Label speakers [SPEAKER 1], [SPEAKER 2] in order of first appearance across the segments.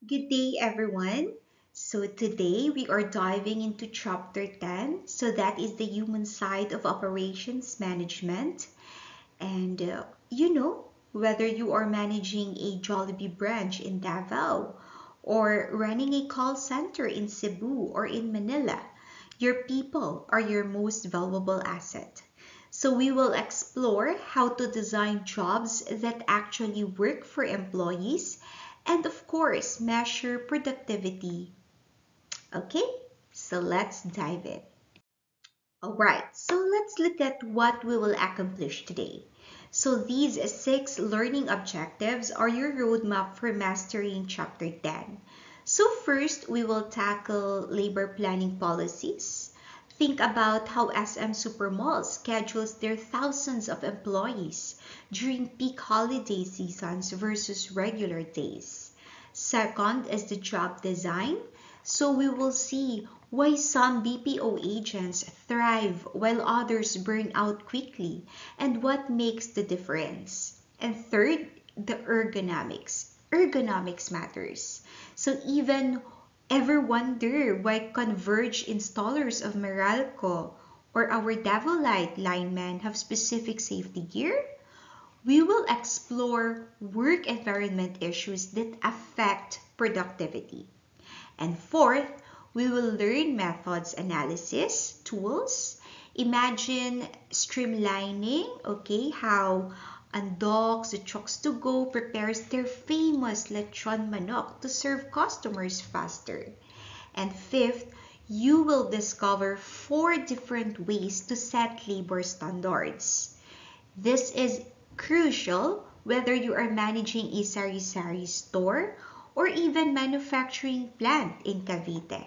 [SPEAKER 1] Good day, everyone. So, today we are diving into Chapter 10. So, that is the human side of operations management. And whether you are managing a Jollibee branch in Davao or running a call center in Cebu or in Manila, your people are your most valuable asset. So we will explore how to design jobs that actually work for employees and of course measure productivity. Okay, so let's dive in. Alright, so let's look at what we will accomplish today. So these 6 learning objectives are your roadmap for mastering Chapter 10. So first, we will tackle labor planning policies. Think about how SM Supermall schedules their thousands of employees during peak holiday seasons versus regular days. Second is the job design. So we will see why some BPO agents thrive while others burn out quickly and what makes the difference. And third, the ergonomics. Ergonomics matters. So even ever wonder why Converge installers of Meralco or our Devolite linemen have specific safety gear? We will explore work environment issues that affect productivity. And fourth, we will learn methods analysis, tools. Imagine streamlining, okay, how Andox, the Chokes to Go prepares their famous lechon manok to serve customers faster. And fifth, you will discover 4 different ways to set labor standards. This is crucial whether you are managing a sari-sari store or even manufacturing plant in Cavite.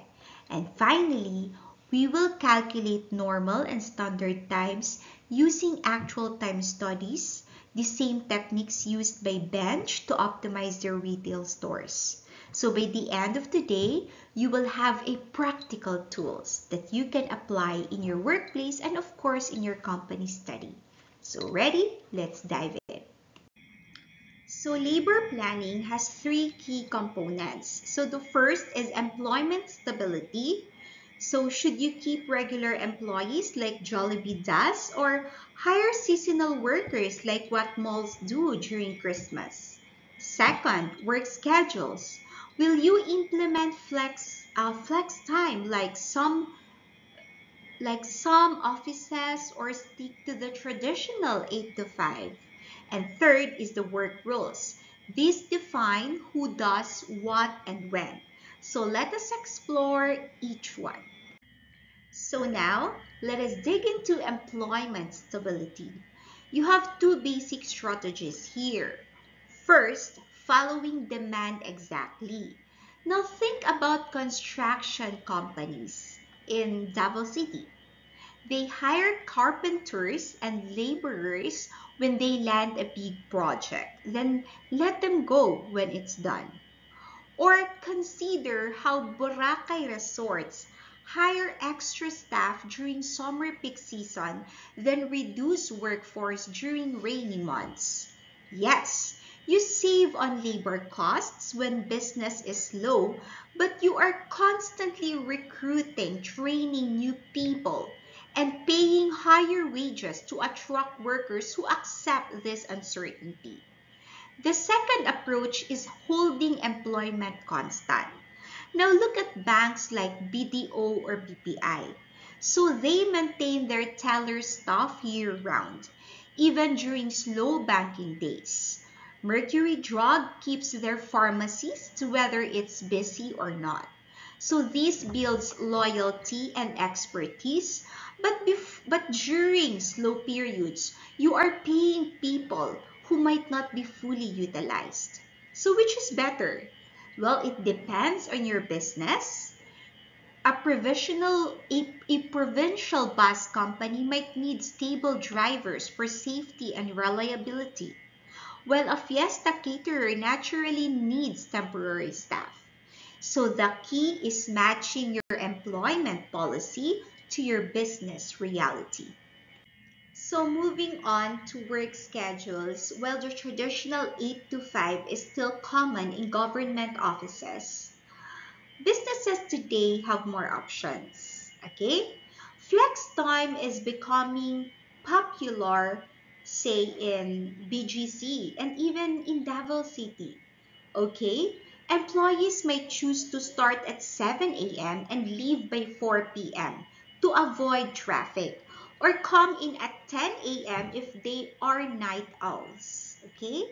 [SPEAKER 1] And finally, we will calculate normal and standard times using actual time studies, the same techniques used by Bench to optimize their retail stores. So by the end of the day, you will have a practical tools that you can apply in your workplace and of course in your company study. So ready? Let's dive in. So labor planning has 3 key components. So the first is employment stability. So should you keep regular employees like Jollibee does or hire seasonal workers like what malls do during Christmas? Second, work schedules. Will you implement flex time like some offices or stick to the traditional 8 to 5. And third is the work rules. These define who does what and when. So let us explore each one. So now, let us dig into employment stability. You have 2 basic strategies here. First, following demand exactly. Now think about construction companies in Davao City. They hire carpenters and laborers when they land a big project, then let them go when it's done. Or consider how Boracay resorts hire extra staff during summer peak season, then reduce workforce during rainy months. Yes, you save on labor costs when business is slow, but you are constantly recruiting, training new people, and paying higher wages to attract workers who accept this uncertainty. The second approach is holding employment constant. Now look at banks like BDO or BPI. So they maintain their teller staff year-round, even during slow banking days. Mercury Drug keeps their pharmacies whether it's busy or not. So this builds loyalty and expertise, but during slow periods, you are paying people who might not be fully utilized. So which is better? Well, it depends on your business. A provincial bus company might need stable drivers for safety and reliability, while a Fiesta caterer naturally needs temporary staff. So the key is matching your employment policy to your business reality. So moving on to work schedules, well, the traditional 8 to 5 is still common in government offices. Businesses today have more options, okay? Flex time is becoming popular, say in BGC and even in Davao City, okay? Employees may choose to start at 7 a.m. and leave by 4 p.m. to avoid traffic, or come in at 10 a.m. if they are night owls, okay?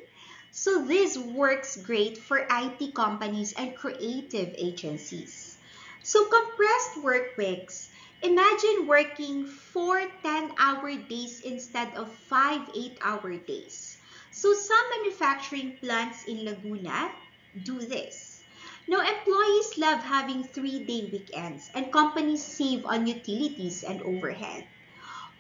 [SPEAKER 1] So this works great for IT companies and creative agencies. So compressed work weeks. Imagine working 4 10-hour days instead of 5 8-hour days. So some manufacturing plants in Laguna do this. Now, employees love having 3-day weekends and companies save on utilities and overhead.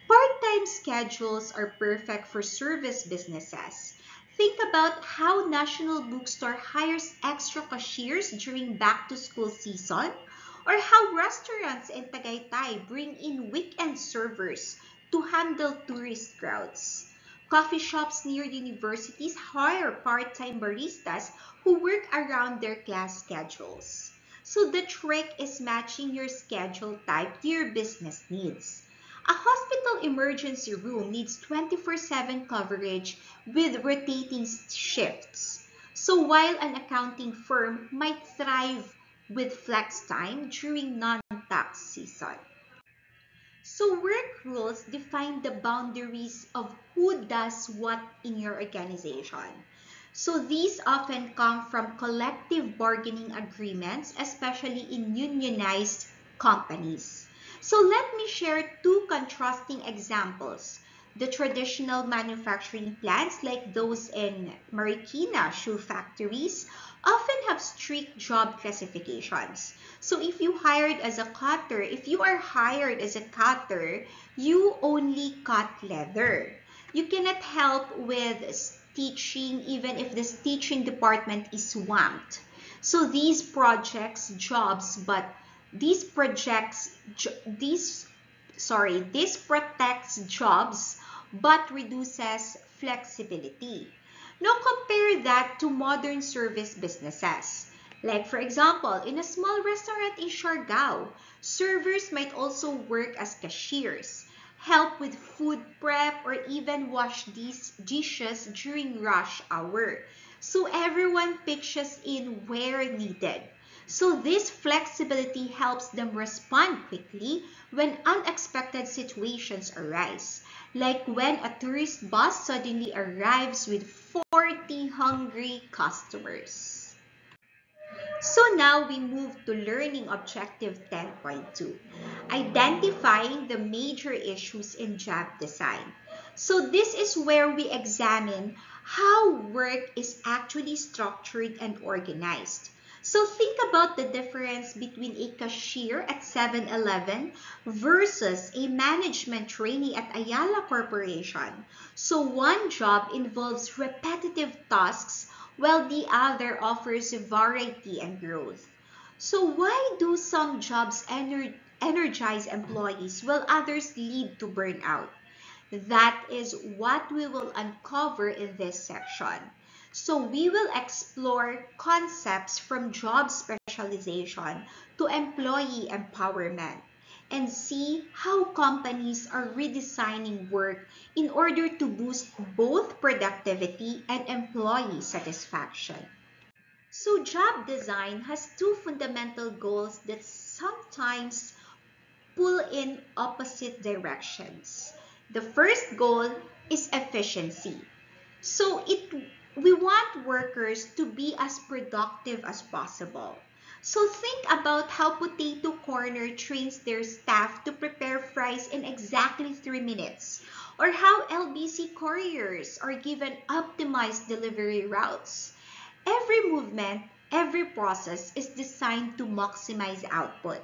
[SPEAKER 1] Part-time schedules are perfect for service businesses. Think about how National Bookstore hires extra cashiers during back-to-school season, or how restaurants in Tagaytay bring in weekend servers to handle tourist crowds. Coffee shops near universities hire part-time baristas who work around their class schedules. So the trick is matching your schedule type to your business needs. A hospital emergency room needs 24/7 coverage with rotating shifts. So while an accounting firm might thrive with flex time during non-tax season. So work rules define the boundaries of who does what in your organization. So these often come from collective bargaining agreements, especially in unionized companies. So let me share two contrasting examples. The traditional manufacturing plants, like those in Marikina shoe factories, often have strict job classifications. So if you are hired as a cutter, you only cut leather. You cannot help with stitching even if the stitching department is swamped. So this protects jobs but reduces flexibility. Now compare that to modern service businesses. Like for example, in a small restaurant in Siargao, servers might also work as cashiers, help with food prep, or even wash these dishes during rush hour. So everyone pitches in where needed. So this flexibility helps them respond quickly when unexpected situations arise, like when a tourist bus suddenly arrives with 40 hungry customers. So now we move to learning objective 10.2, identifying the major issues in job design. So this is where we examine how work is actually structured and organized. So think about the difference between a cashier at 7-Eleven versus a management trainee at Ayala Corporation. So one job involves repetitive tasks while the other offers variety and growth. So why do some jobs energize employees while others lead to burnout? That is what we will uncover in this section. So we will explore concepts from job specialization to employee empowerment and see how companies are redesigning work in order to boost both productivity and employee satisfaction. So job design has two fundamental goals that sometimes pull in opposite directions. The first goal is efficiency. So we want workers to be as productive as possible. So think about how Potato Corner trains their staff to prepare fries in exactly 3 minutes, or how LBC couriers are given optimized delivery routes. Every movement, every process is designed to maximize output.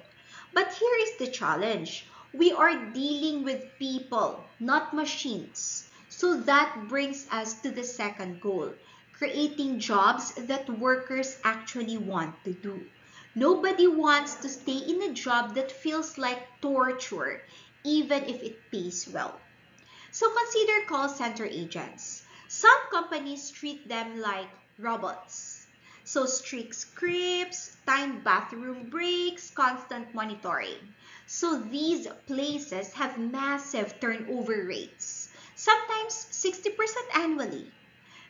[SPEAKER 1] But here is the challenge. We are dealing with people, not machines. So that brings us to the second goal, creating jobs that workers actually want to do. Nobody wants to stay in a job that feels like torture, even if it pays well. So consider call center agents. Some companies treat them like robots. So strict scripts, timed bathroom breaks, constant monitoring. So these places have massive turnover rates, sometimes 60% annually.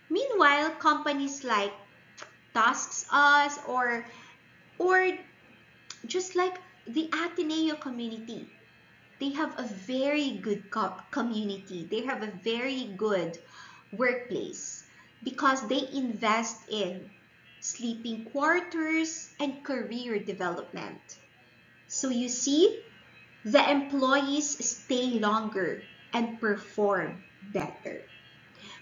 [SPEAKER 1] Meanwhile, companies like Tasks Us or just like the Ateneo community, they have a very good community. They have a very good workplace because they invest in sleeping quarters and career development. So you see, the employees stay longer and perform better.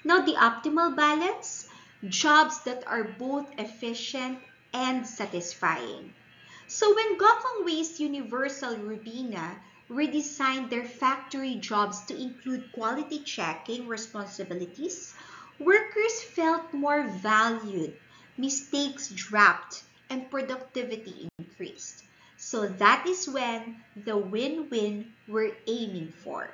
[SPEAKER 1] Now, the optimal balance, jobs that are both efficient and satisfying. So when Gokong Waste Universal Rubina redesigned their factory jobs to include quality checking responsibilities, workers felt more valued, mistakes dropped, and productivity increased. So that is when the win-win we're aiming for.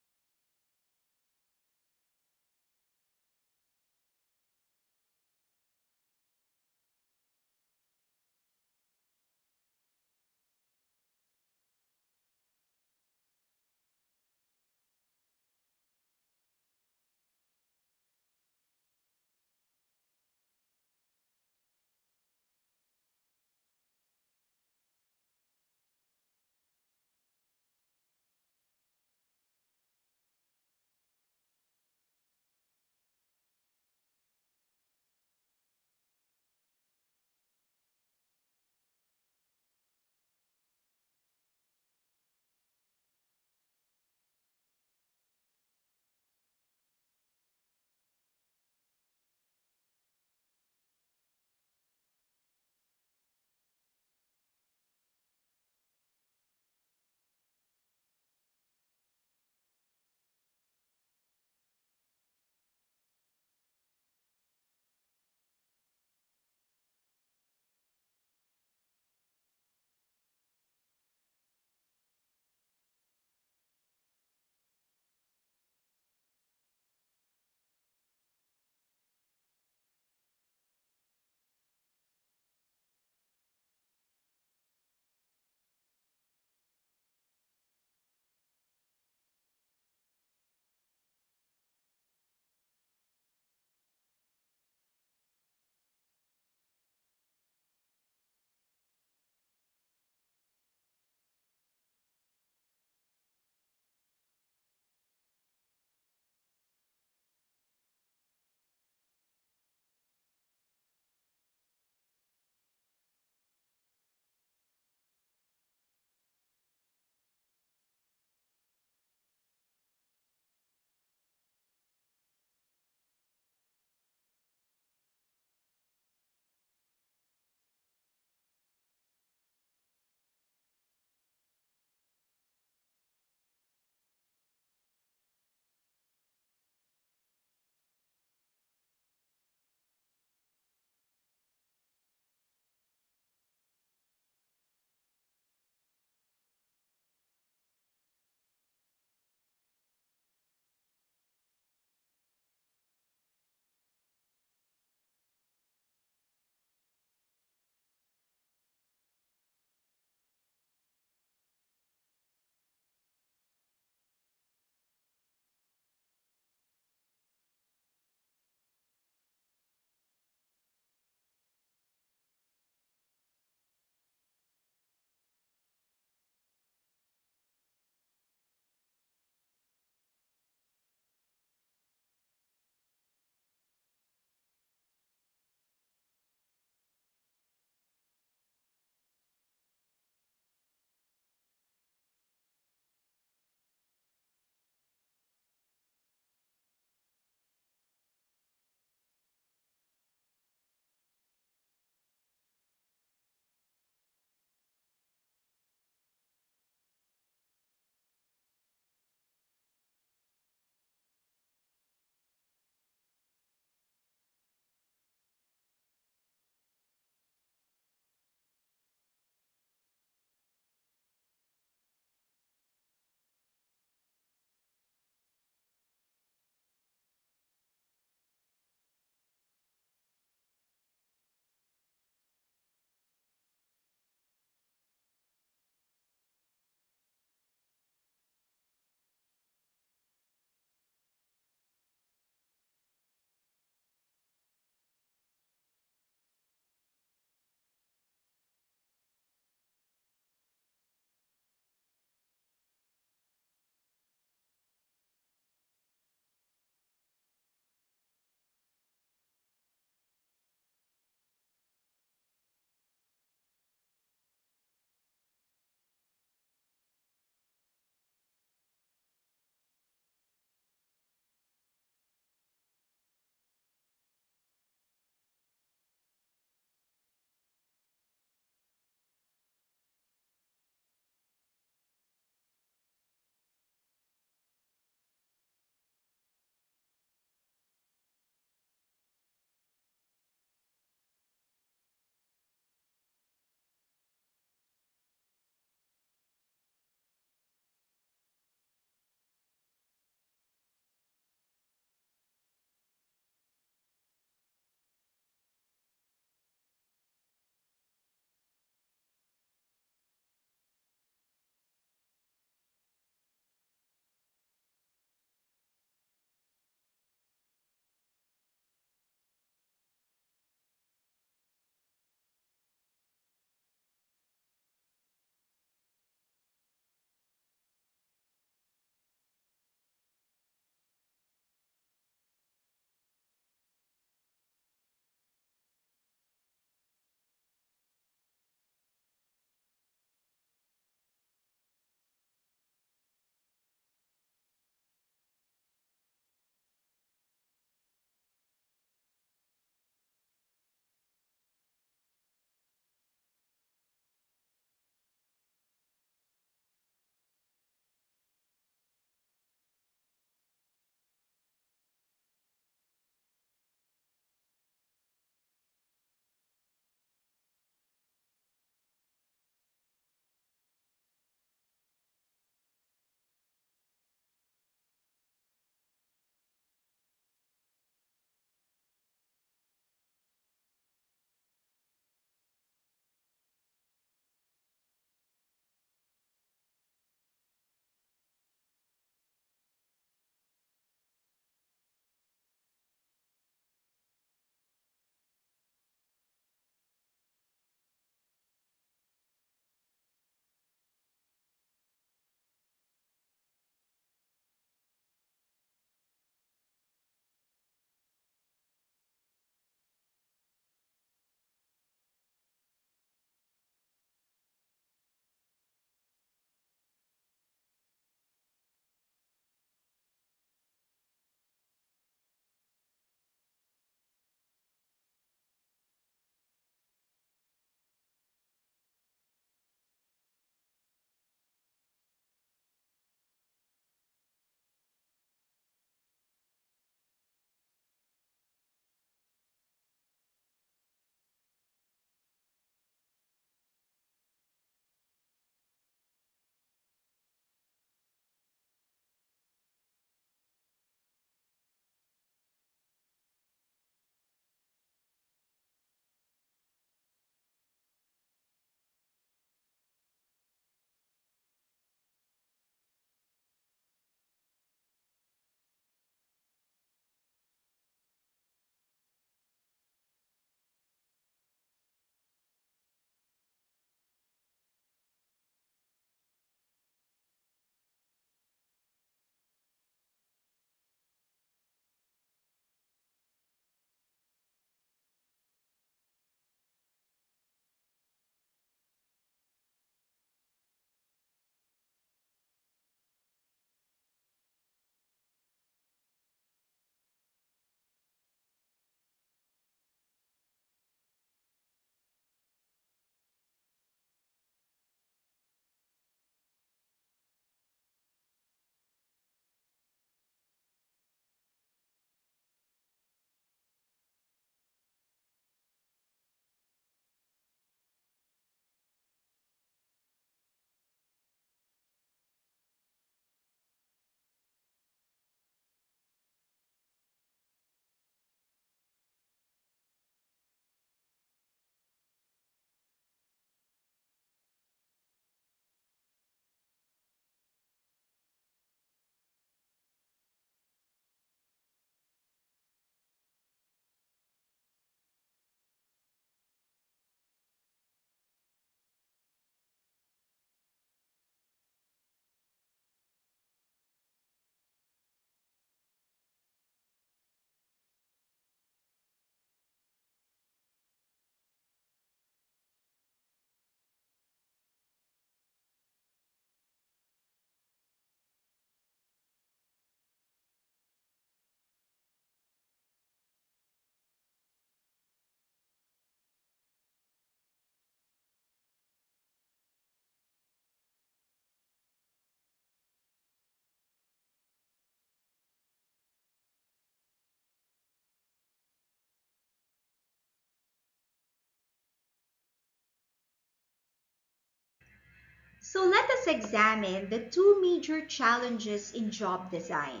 [SPEAKER 1] So let us examine the two major challenges in job design.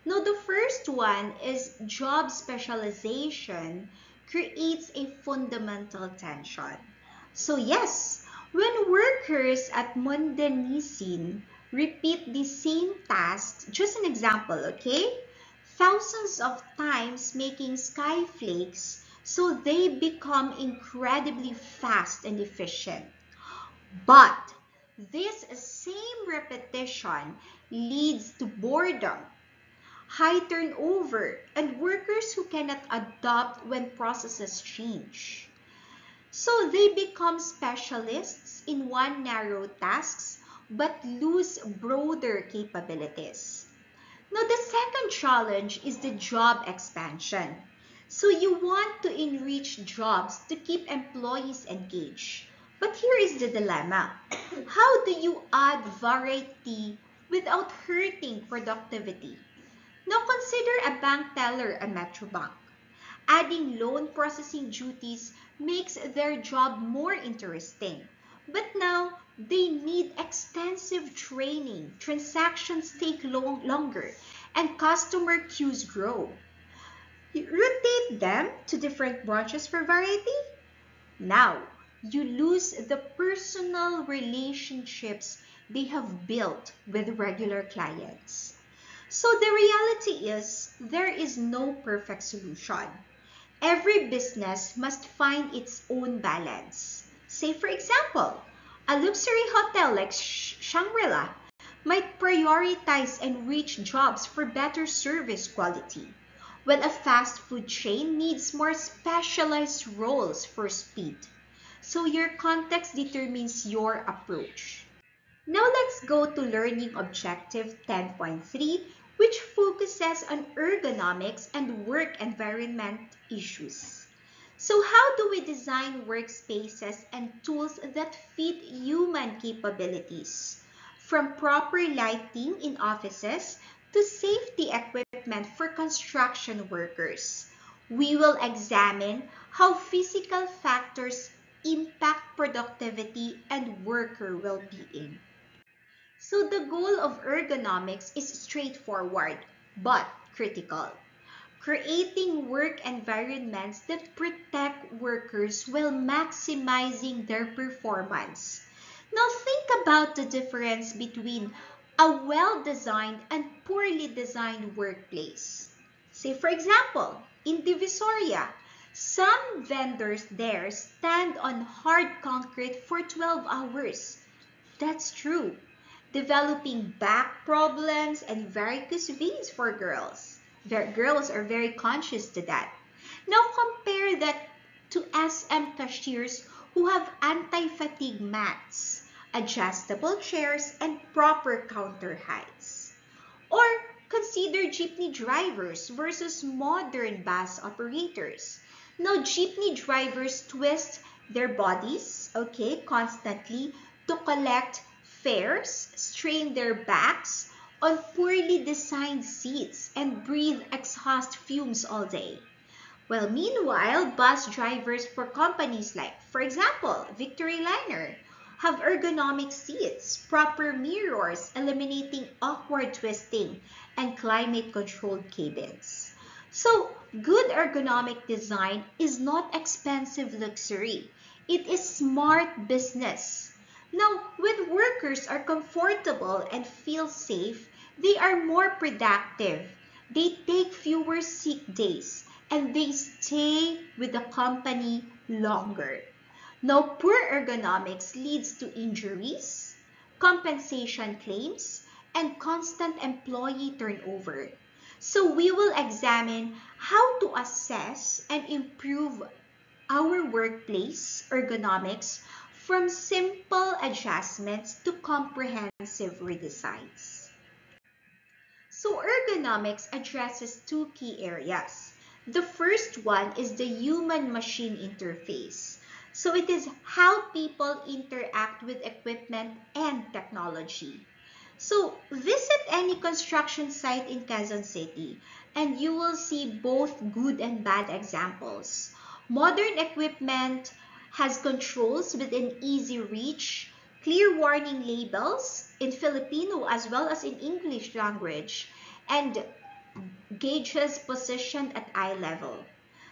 [SPEAKER 1] Now, the first one is job specialization creates a fundamental tension. So yes, when workers at Mondanisin repeat the same tasks, just an example, okay? Thousands of times making skyflakes, so they become incredibly fast and efficient. But this same repetition leads to boredom, high turnover, and workers who cannot adapt when processes change. So they become specialists in one narrow tasks but lose broader capabilities. Now, the second challenge is the job expansion. So you want to enrich jobs to keep employees engaged. But here is the dilemma. How do you add variety without hurting productivity? Now consider a bank teller at Metrobank. Adding loan processing duties makes their job more interesting. But now they need extensive training, transactions take longer, and customer queues grow. You rotate them to different branches for variety. Now, you lose the personal relationships they have built with regular clients. So the reality is, there is no perfect solution. Every business must find its own balance. Say for example, a luxury hotel like Shangri-La might prioritize enriched jobs for better service quality, while a fast food chain needs more specialized roles for speed. So your context determines your approach. Now let's go to Learning Objective 10.3, which focuses on ergonomics and work environment issues. So how do we design workspaces and tools that fit human capabilities? From proper lighting in offices to safety equipment for construction workers. We will examine how physical factors impact productivity and worker well-being. So the goal of ergonomics is straightforward but critical. Creating work environments that protect workers while maximizing their performance. Now think about the difference between a well-designed and poorly designed workplace. Say for example, in Divisoria, some vendors there stand on hard concrete for 12 hours. That's true. Developing back problems and varicose veins for girls. Girls are very conscious to that. Now compare that to SM cashiers who have anti-fatigue mats, adjustable chairs, and proper counter heights. Or consider jeepney drivers versus modern bus operators. Now jeepney drivers twist their bodies, okay, constantly to collect fares, strain their backs on poorly designed seats, and breathe exhaust fumes all day. Well, meanwhile, bus drivers for companies like, for example, Victory Liner, have ergonomic seats, proper mirrors, eliminating awkward twisting, and climate-controlled cabins. So, good ergonomic design is not expensive luxury. It is smart business. Now, when workers are comfortable and feel safe, they are more productive. They take fewer sick days and they stay with the company longer. Now, poor ergonomics leads to injuries, compensation claims, and constant employee turnover. So we will examine how to assess and improve our workplace ergonomics from simple adjustments to comprehensive redesigns. So ergonomics addresses two key areas. The first one is the human-machine interface. So it is how people interact with equipment and technology. So visit any construction site in Quezon City and you will see both good and bad examples. Modern equipment has controls within easy reach, clear warning labels in Filipino as well as in English language, and gauges positioned at eye level.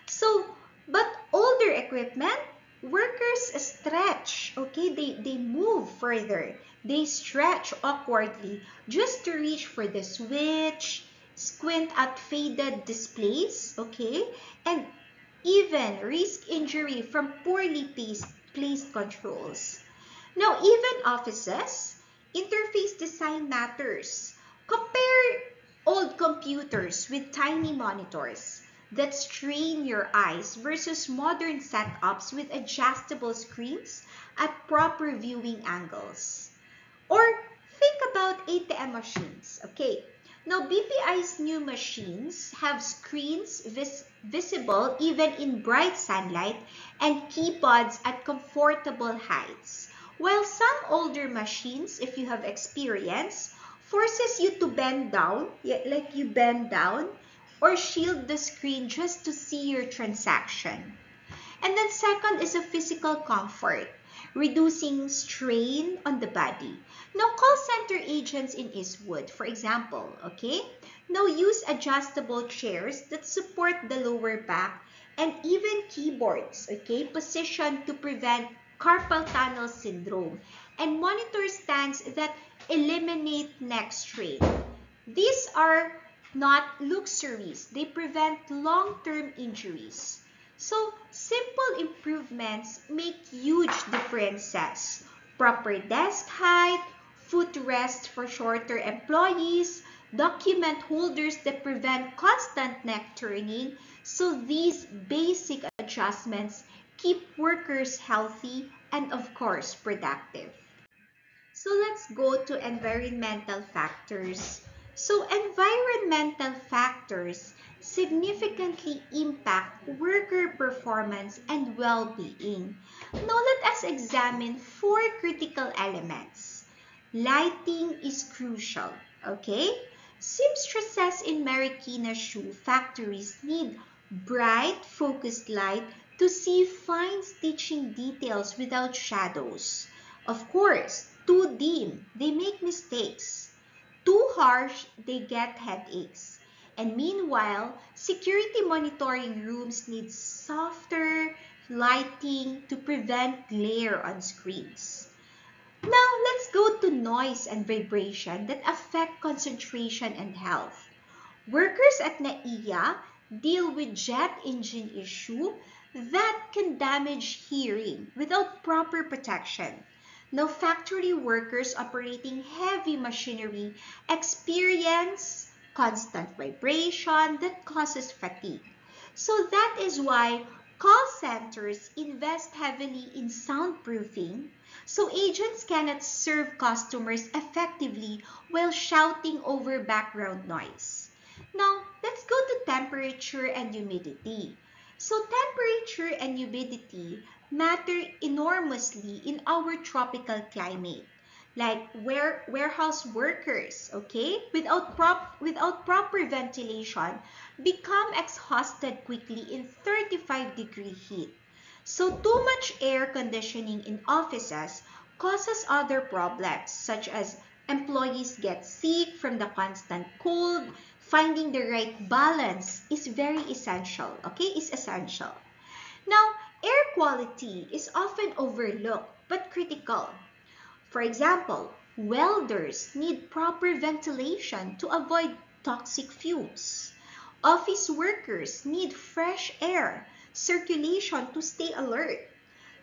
[SPEAKER 1] So, but older equipment, workers stretch, okay? They move further. They stretch awkwardly just to reach for the switch, squint at faded displays, okay? And even risk injury from poorly placed controls. Now, even offices, interface design matters. Compare old computers with tiny monitors that strain your eyes versus modern setups with adjustable screens at proper viewing angles. Or think about ATM machines, okay? Now, BPI's new machines have screens visible even in bright sunlight and keypads at comfortable heights. While some older machines, if you have experience, forces you to bend down, like you bend down, or shield the screen just to see your transaction. And then second is a physical comfort, reducing strain on the body. Now, call center agents in Eastwood, for example, okay? Now, use adjustable chairs that support the lower back and even keyboards, okay, positioned to prevent carpal tunnel syndrome, and monitor stands that eliminate neck strain. These are not luxuries. They prevent long-term injuries. So, simple improvements make huge differences. Proper desk height, footrest for shorter employees, document holders that prevent constant neck turning. So, these basic adjustments keep workers healthy and, of course, productive. So let's go to environmental factors. So environmental factors significantly impact worker performance and well-being. Now let us examine four critical elements. Lighting is crucial, okay? Seamstresses in Marikina shoe factories need bright, focused light to see fine stitching details without shadows. Of course, too dim, they make mistakes. Too harsh, they get headaches. And meanwhile, security monitoring rooms need softer lighting to prevent glare on screens. Now, let's go to noise and vibration that affect concentration and health. Workers at NAIA deal with jet engine issue that can damage hearing without proper protection. Now, factory workers operating heavy machinery experience constant vibration that causes fatigue. So that is why call centers invest heavily in soundproofing so agents cannot serve customers effectively while shouting over background noise. Now, let's go to temperature and humidity. So temperature and humidity matter enormously in our tropical climate. Like warehouse workers, okay, without proper ventilation, become exhausted quickly in 35-degree heat. So too much air conditioning in offices causes other problems such as employees get sick from the constant cold. Finding the right balance is very essential, okay? Is essential. Now, air quality is often overlooked but critical. For example, welders need proper ventilation to avoid toxic fumes. Office workers need fresh air circulation to stay alert.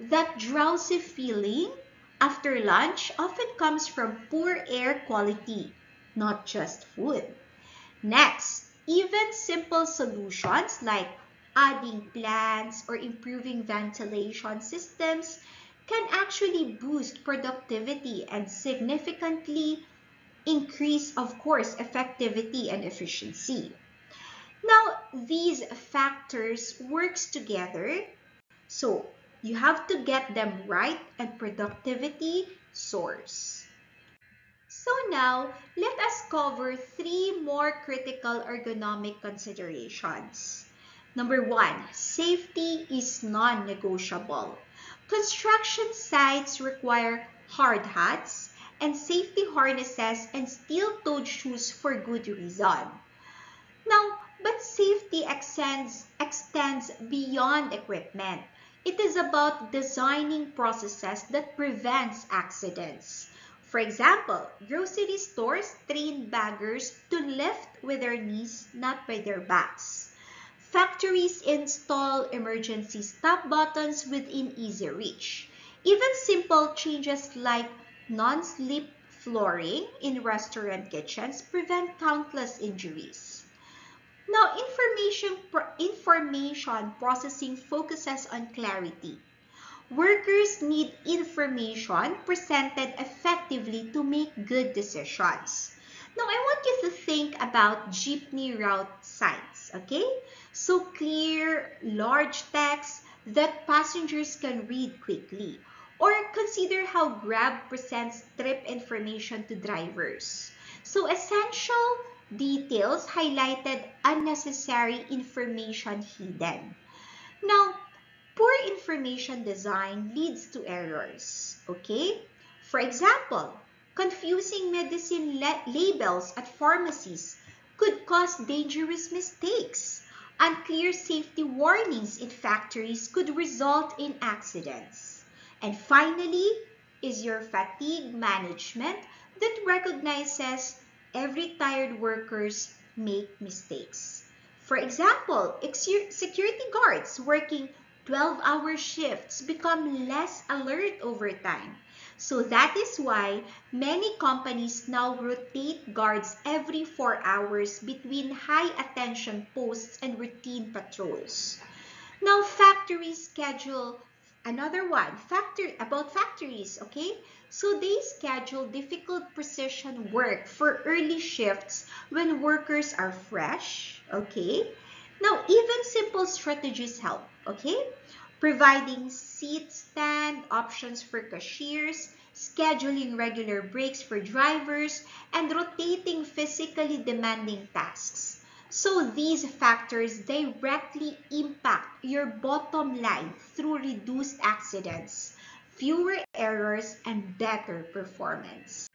[SPEAKER 1] That drowsy feeling after lunch often comes from poor air quality, not just food. Next, even simple solutions like adding plants or improving ventilation systems can actually boost productivity and significantly increase, of course, effectivity and efficiency. Now, these factors works together, so you have to get them right and productivity soars. So now, let us cover three more critical ergonomic considerations. Number one, safety is non-negotiable. Construction sites require hard hats, and safety harnesses and steel-toed shoes for good reason. Now, but safety extends beyond equipment. It is about designing processes that prevents accidents. For example, grocery stores train baggers to lift with their knees, not by their backs. Factories install emergency stop buttons within easy reach. Even simple changes like non-slip flooring in restaurant kitchens prevent countless injuries. Now, information processing focuses on clarity. Workers need information presented effectively to make good decisions. Now, I want you to think about jeepney route signs, okay? So clear, large text that passengers can read quickly. Or consider how Grab presents trip information to drivers. So essential details highlighted, unnecessary information hidden. Now, poor information design leads to errors, okay? For example, confusing medicine labels at pharmacies could cause dangerous mistakes. Unclear safety warnings in factories could result in accidents. And finally, is your fatigue management that recognizes every tired workers make mistakes. For example, security guards working 12-hour shifts become less alert over time. So that is why many companies now rotate guards every 4 hours between high attention posts and routine patrols. Now factories schedule another one, about factories, okay? So they schedule difficult precision work for early shifts when workers are fresh, okay? Now even simple strategies help, okay? Providing seat stand options for cashiers, scheduling regular breaks for drivers, and rotating physically demanding tasks. So these factors directly impact your bottom line through reduced accidents, fewer errors, and better performance.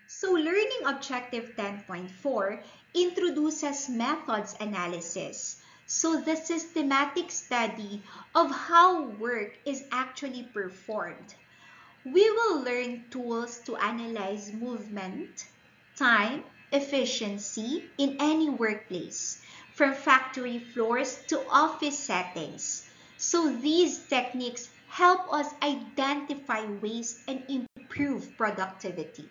[SPEAKER 1] So Learning Objective 10.4 introduces methods analysis. So the systematic study of how work is actually performed. We will learn tools to analyze movement, time, efficiency in any workplace, from factory floors to office settings. So these techniques help us identify waste and improve productivity.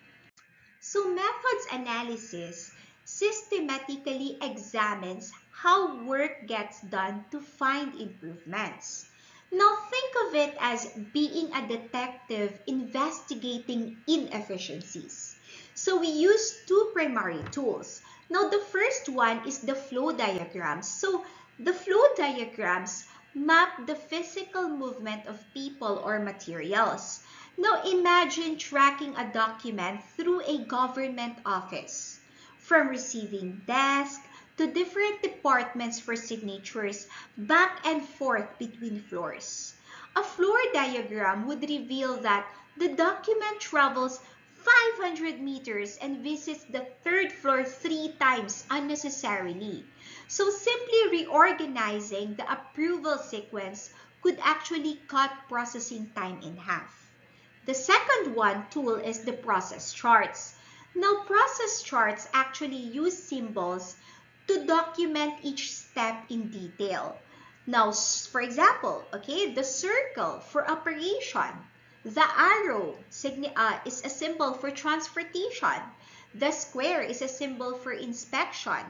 [SPEAKER 1] So methods analysis systematically examines how work gets done to find improvements. Now think of it as being a detective investigating inefficiencies. So we use two primary tools. Now the first one is the flow diagrams. So the flow diagrams map the physical movement of people or materials. Now imagine tracking a document through a government office, from receiving desk to different departments for signatures, back and forth between floors. A floor diagram would reveal that the document travels 500 meters and visits the third floor 3 times unnecessarily. So simply reorganizing the approval sequence could actually cut processing time in half. The second tool is the process charts. Now, process charts actually use symbols to document each step in detail. Now, for example, okay, the circle for operation, the arrow is a symbol for transportation, the square is a symbol for inspection,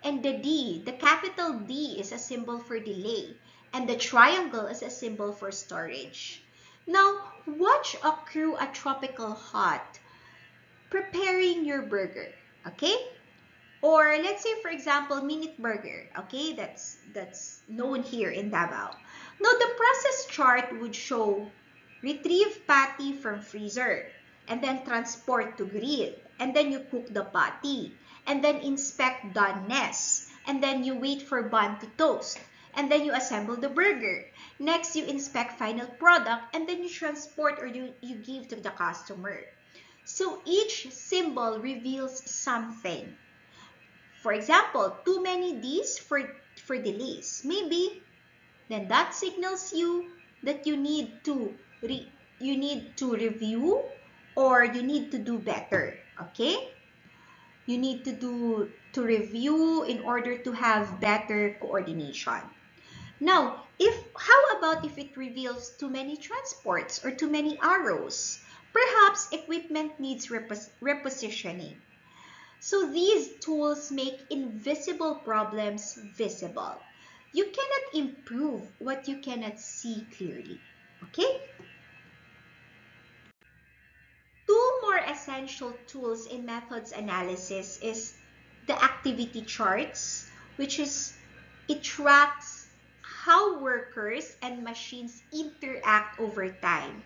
[SPEAKER 1] and the capital D is a symbol for delay, and the triangle is a symbol for storage. Now, watch a crew at Tropical Hut preparing your burger, okay? Or let's say, for example, Minute Burger, okay? That's known here in Davao. Now, the process chart would show retrieve patty from freezer, and then transport to grill, and then you cook the patty, and then inspect doneness, and then you wait for bun to toast, and then you assemble the burger. Next, you inspect final product, and then you transport or you give to the customer. So each symbol reveals something. For example, too many Ds for delays. Maybe then that signals you that you need to review or you need to do better. Okay? You need to review in order to have better coordination. Now, how about if it reveals too many transports or too many arrows? Perhaps equipment needs repositioning. So these tools make invisible problems visible. You cannot improve what you cannot see clearly. Okay? Two more essential tools in methods analysis is the activity charts, which is it tracks how workers and machines interact over time.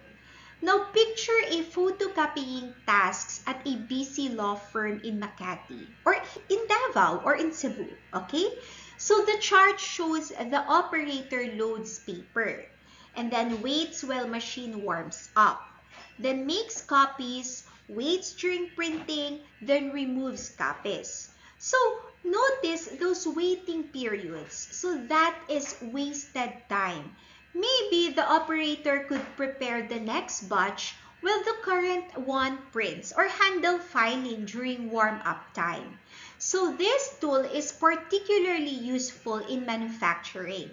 [SPEAKER 1] Now picture a photocopying tasks at a busy law firm in Makati or in Davao or in Cebu, okay? So the chart shows the operator loads paper and then waits while machine warms up, then makes copies, waits during printing, then removes copies. So notice those waiting periods. So that is wasted time. Maybe the operator could prepare the next batch while the current one prints or handle filing during warm-up time. So this tool is particularly useful in manufacturing.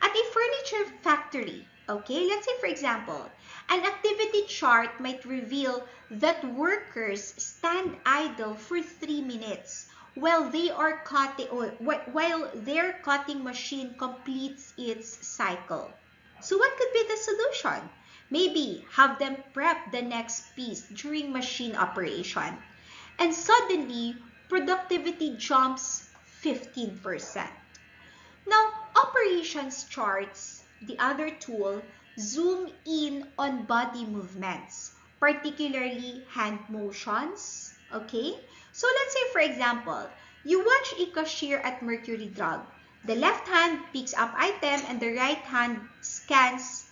[SPEAKER 1] At a furniture factory, okay, let's say for example, an activity chart might reveal that workers stand idle for 3 minutes while their cutting machine completes its cycle. So what could be the solution? Maybe have them prep the next piece during machine operation. And suddenly, productivity jumps 15%. Now, operations charts, the other tool, zoom in on body movements, particularly hand motions, okay? So let's say, for example, you watch a cashier at Mercury Drug. The left hand picks up item and the right hand scans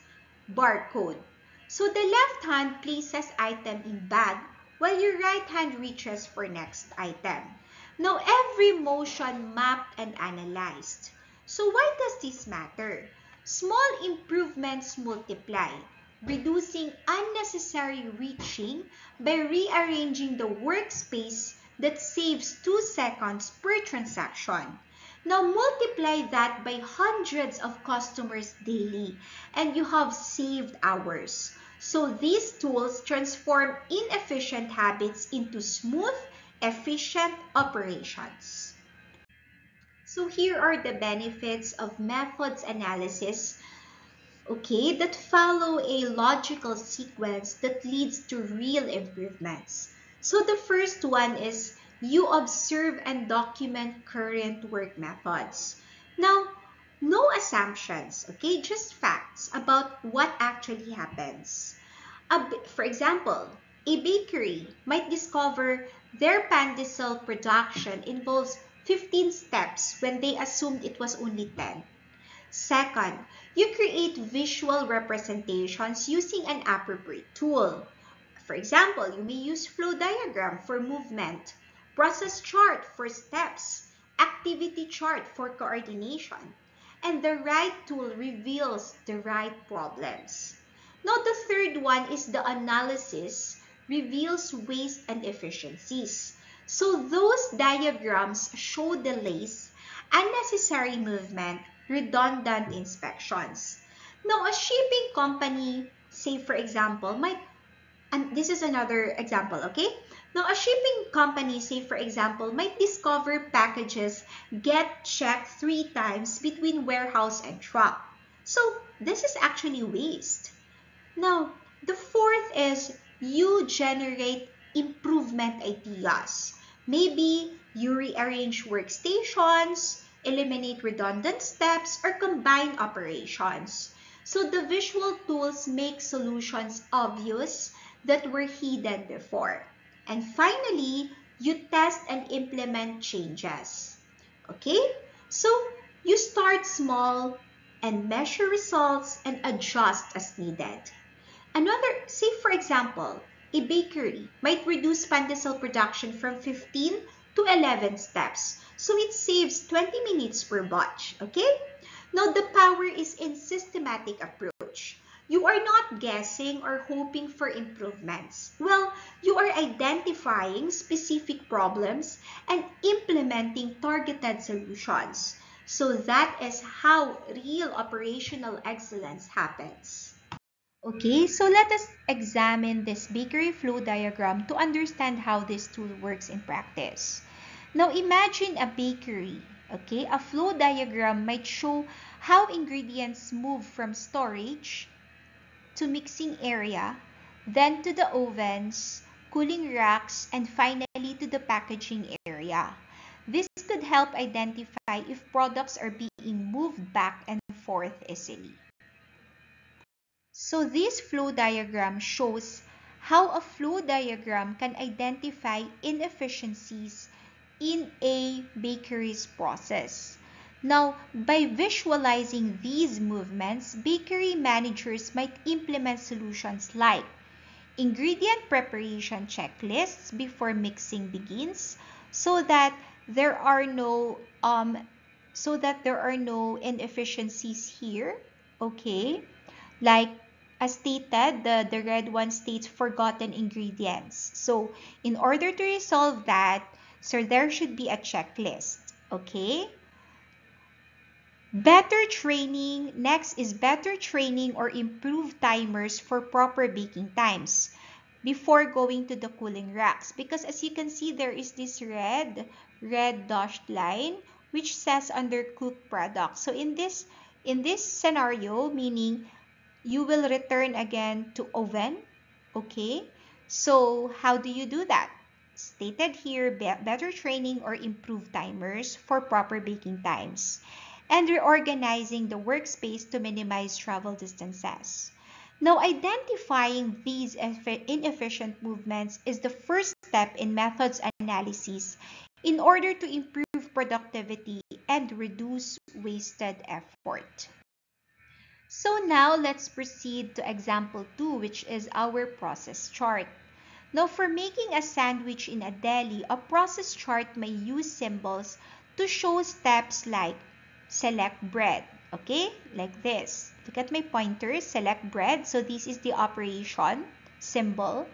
[SPEAKER 1] barcode. So the left hand places item in bag while your right hand reaches for next item. Now, every motion mapped and analyzed. So why does this matter? Small improvements multiply, reducing unnecessary reaching by rearranging the workspace that saves 2 seconds per transaction. Now multiply that by hundreds of customers daily and you have saved hours. So these tools transform inefficient habits into smooth, efficient operations. So here are the benefits of methods analysis, okay, that follow a logical sequence that leads to real improvements. So the first one is you observe and document current work methods. Now, no assumptions, okay, just facts about what actually happens. For example, a bakery might discover their pandesal production involves 15 steps when they assumed it was only 10. Second, you create visual representations using an appropriate tool. For example, you may use flow diagram for movement, process chart for steps, activity chart for coordination, and the right tool reveals the right problems. Now, the third one is the analysis reveals waste and efficiencies. So those diagrams show delays, unnecessary movement, redundant inspections. Now, a shipping company, say for example, and this is another example, okay? Now, a shipping company, say for example, might discover packages get checked 3 times between warehouse and truck. So, this is actually waste. Now, the fourth is you generate improvement ideas. Maybe you rearrange workstations, eliminate redundant steps, or combine operations. So the visual tools make solutions obvious that were hidden before. And finally, you test and implement changes. Okay? So You start small and measure results and adjust as needed. Say for example, a bakery might reduce pandesal production from 15 to 11 steps. So it saves 20 minutes per batch, okay? Now the power is in systematic approach. You are not guessing or hoping for improvements. Well, you are identifying specific problems and implementing targeted solutions. So that is how real operational excellence happens. Okay, so let us examine this bakery flow diagram to understand how this tool works in practice. Now imagine a bakery, okay? A flow diagram might show how ingredients move from storage to mixing area, then to the ovens, cooling racks, and finally to the packaging area. This could help identify if products are being moved back and forth easily. So this flow diagram shows how a flow diagram can identify inefficiencies in a bakery's process. Now, by visualizing these movements, bakery managers might implement solutions like ingredient preparation checklists before mixing begins so that there are no inefficiencies here, okay? Like as stated, the red one states forgotten ingredients. So in order to resolve that, so there should be a checklist, okay? Next is better training or improved timers for proper baking times before going to the cooling racks. Because as you can see, there is this red dashed line which says undercooked product. So in this scenario, meaning you will return again to oven, okay? So how do you do that? Stated here, better training or improved timers for proper baking times, and reorganizing the workspace to minimize travel distances. Now, identifying these inefficient movements is the first step in methods analysis in order to improve productivity and reduce wasted effort. So now let's proceed to example 2, which is our process chart. Now for making a sandwich in a deli, a process chart may use symbols to show steps like select bread, okay? Like this. Look at my pointer, select bread. So this is the operation symbol.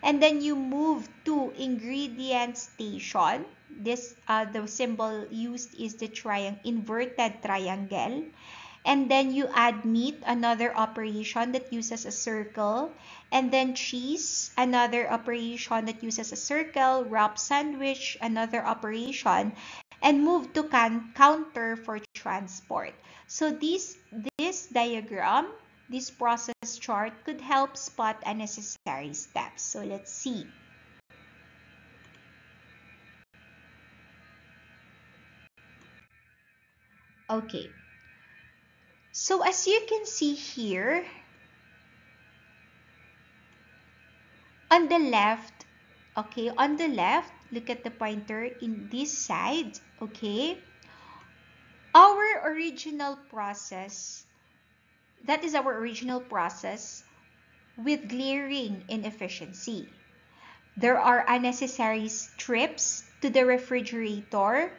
[SPEAKER 1] And then you move to ingredient station. The symbol used is the inverted triangle. And then you add meat, another operation that uses a circle. And then cheese, another operation that uses a circle. Wrap sandwich, another operation. And move to counter for transport. So this diagram, this process chart could help spot unnecessary steps. So let's see. Okay. So as you can see here, on the left, okay, on the left, look at the pointer in this side, okay? Our original process, that is our original process with glaring inefficiency. There are unnecessary trips to the refrigerator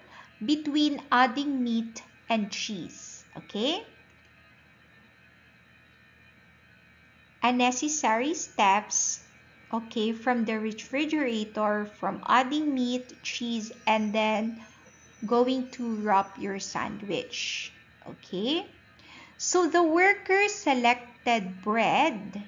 [SPEAKER 1] between adding meat and cheese, okay? Unnecessary steps, okay, from the refrigerator, from adding meat, cheese, and then going to wrap your sandwich, okay? So the worker selected bread,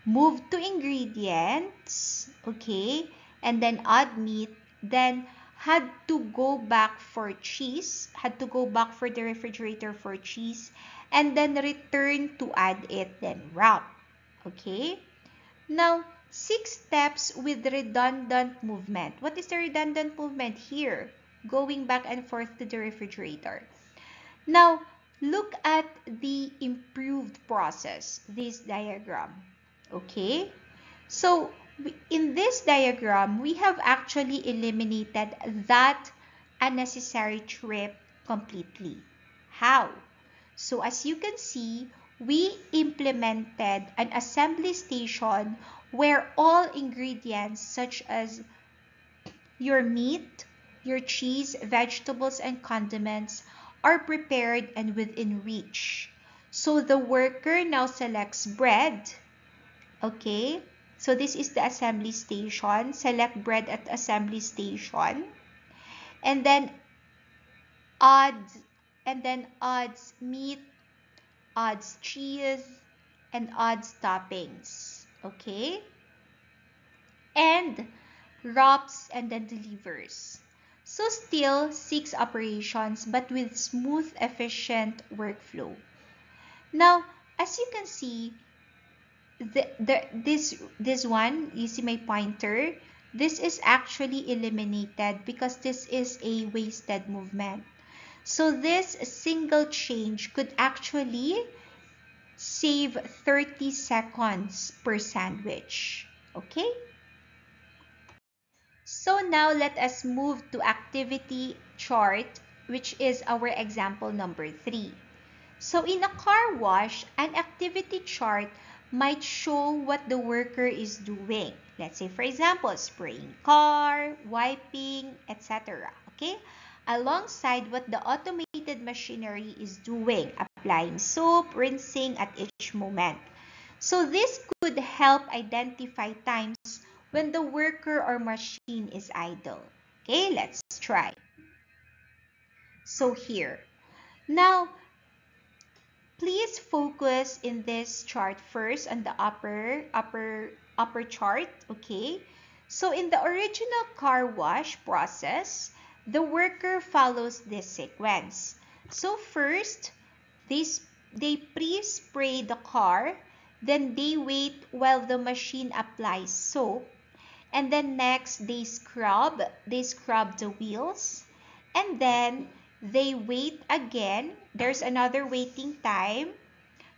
[SPEAKER 1] moved to ingredients, okay, and then add meat, then had to go back for cheese, had to go back for the refrigerator for cheese, and then return to add it, then wrap. Okay? Now, 6 steps with redundant movement. What is the redundant movement here? Going back and forth to the refrigerator. Now, look at the improved process, this diagram. Okay? So, in this diagram, we have actually eliminated that unnecessary trip completely. How? So as you can see, we implemented an assembly station where all ingredients such as your meat, your cheese, vegetables, and condiments are prepared and within reach. So the worker now selects bread. Okay, so this is the assembly station. Select bread at assembly station. And then adds meat, adds cheese, and adds toppings. Okay? And wraps and then delivers. So still 6 operations but with smooth, efficient workflow. Now, as you can see, this one, you see my pointer, this is actually eliminated because this is a wasted movement. So this single change could actually save 30 seconds per sandwich. Okay? So now let us move to activity chart, which is our example number 3. So in a car wash, an activity chart might show what the worker is doing. Let's say, for example, spraying car, wiping, etc. Okay? Alongside what the automated machinery is doing, applying soap, rinsing at each moment. So this could help identify times when the worker or machine is idle. Okay, let's try. So here. Now, please focus in this chart first on the upper chart, okay? So in the original car wash process, the worker follows this sequence. So first, they pre-spray the car, then they wait while the machine applies soap, and then next they scrub the wheels, and then they wait again. There's another waiting time.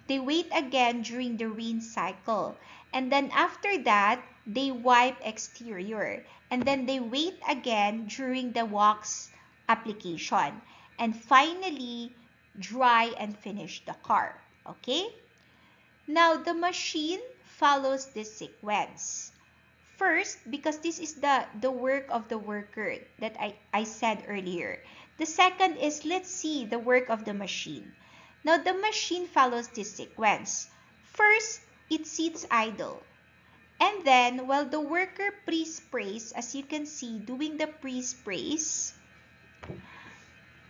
[SPEAKER 1] They wait again during the rinse cycle. And then after that, they wipe exterior. And then they wait again during the wax application. And finally, dry and finish the car. Okay? Now, the machine follows this sequence. First, because this is the work of the worker that I said earlier. The second is, let's see the work of the machine. Now, the machine follows this sequence. First, it sits idle. And then, while the worker pre-sprays, as you can see, doing the pre-sprays,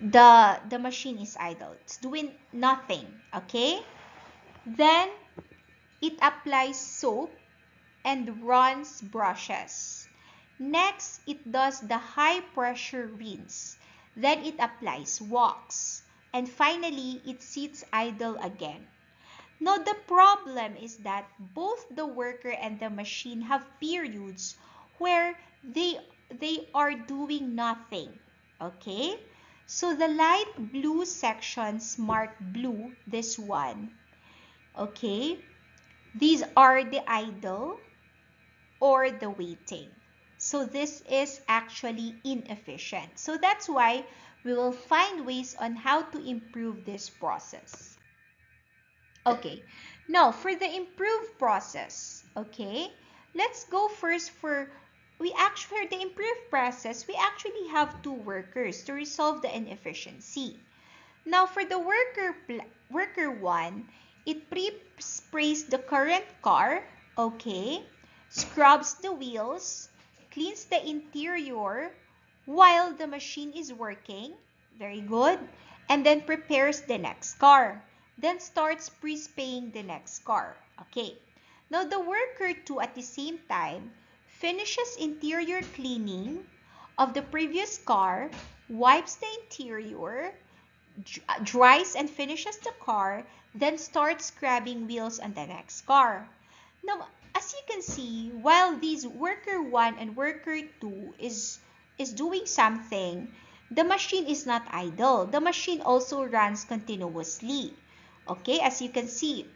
[SPEAKER 1] the machine is idle. It's doing nothing, okay? Then, it applies soap and runs brushes. Next, it does the high pressure rinse. Then it applies wax. And finally, it sits idle again. Now, the problem is that both the worker and the machine have periods where they are doing nothing. Okay? So, the light blue sections marked blue, this one. Okay? These are the idle or the waiting. So this is actually inefficient. So that's why we will find ways on how to improve this process. Okay, now for the improved process, okay, let's go first for the improved process, we actually have 2 workers to resolve the inefficiency. Now for the worker 1, it pre-sprays the current car, okay, scrubs the wheels, cleans the interior while the machine is working, very good, and then prepares the next car. Then starts pre-spraying the next car, okay. Now the worker 2 at the same time finishes interior cleaning of the previous car, wipes the interior, dries and finishes the car, then starts scrubbing wheels on the next car. Now, as you can see, while these worker 1 and worker 2 is doing something, the machine is not idle. The machine also runs continuously. Okay, as you can see,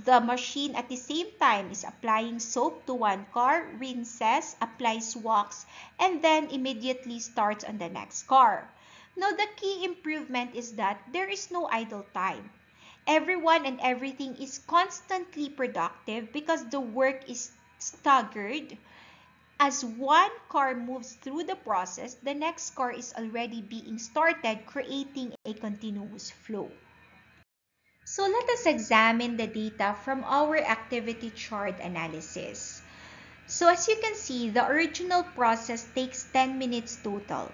[SPEAKER 1] the machine at the same time is applying soap to one car, rinses, applies wax, and then immediately starts on the next car. Now, the key improvement is that there is no idle time. Everyone and everything is constantly productive because the work is staggered. As one car moves through the process, the next car is already being started, creating a continuous flow. So let us examine the data from our activity chart analysis. So as you can see, the original process takes 10 minutes total.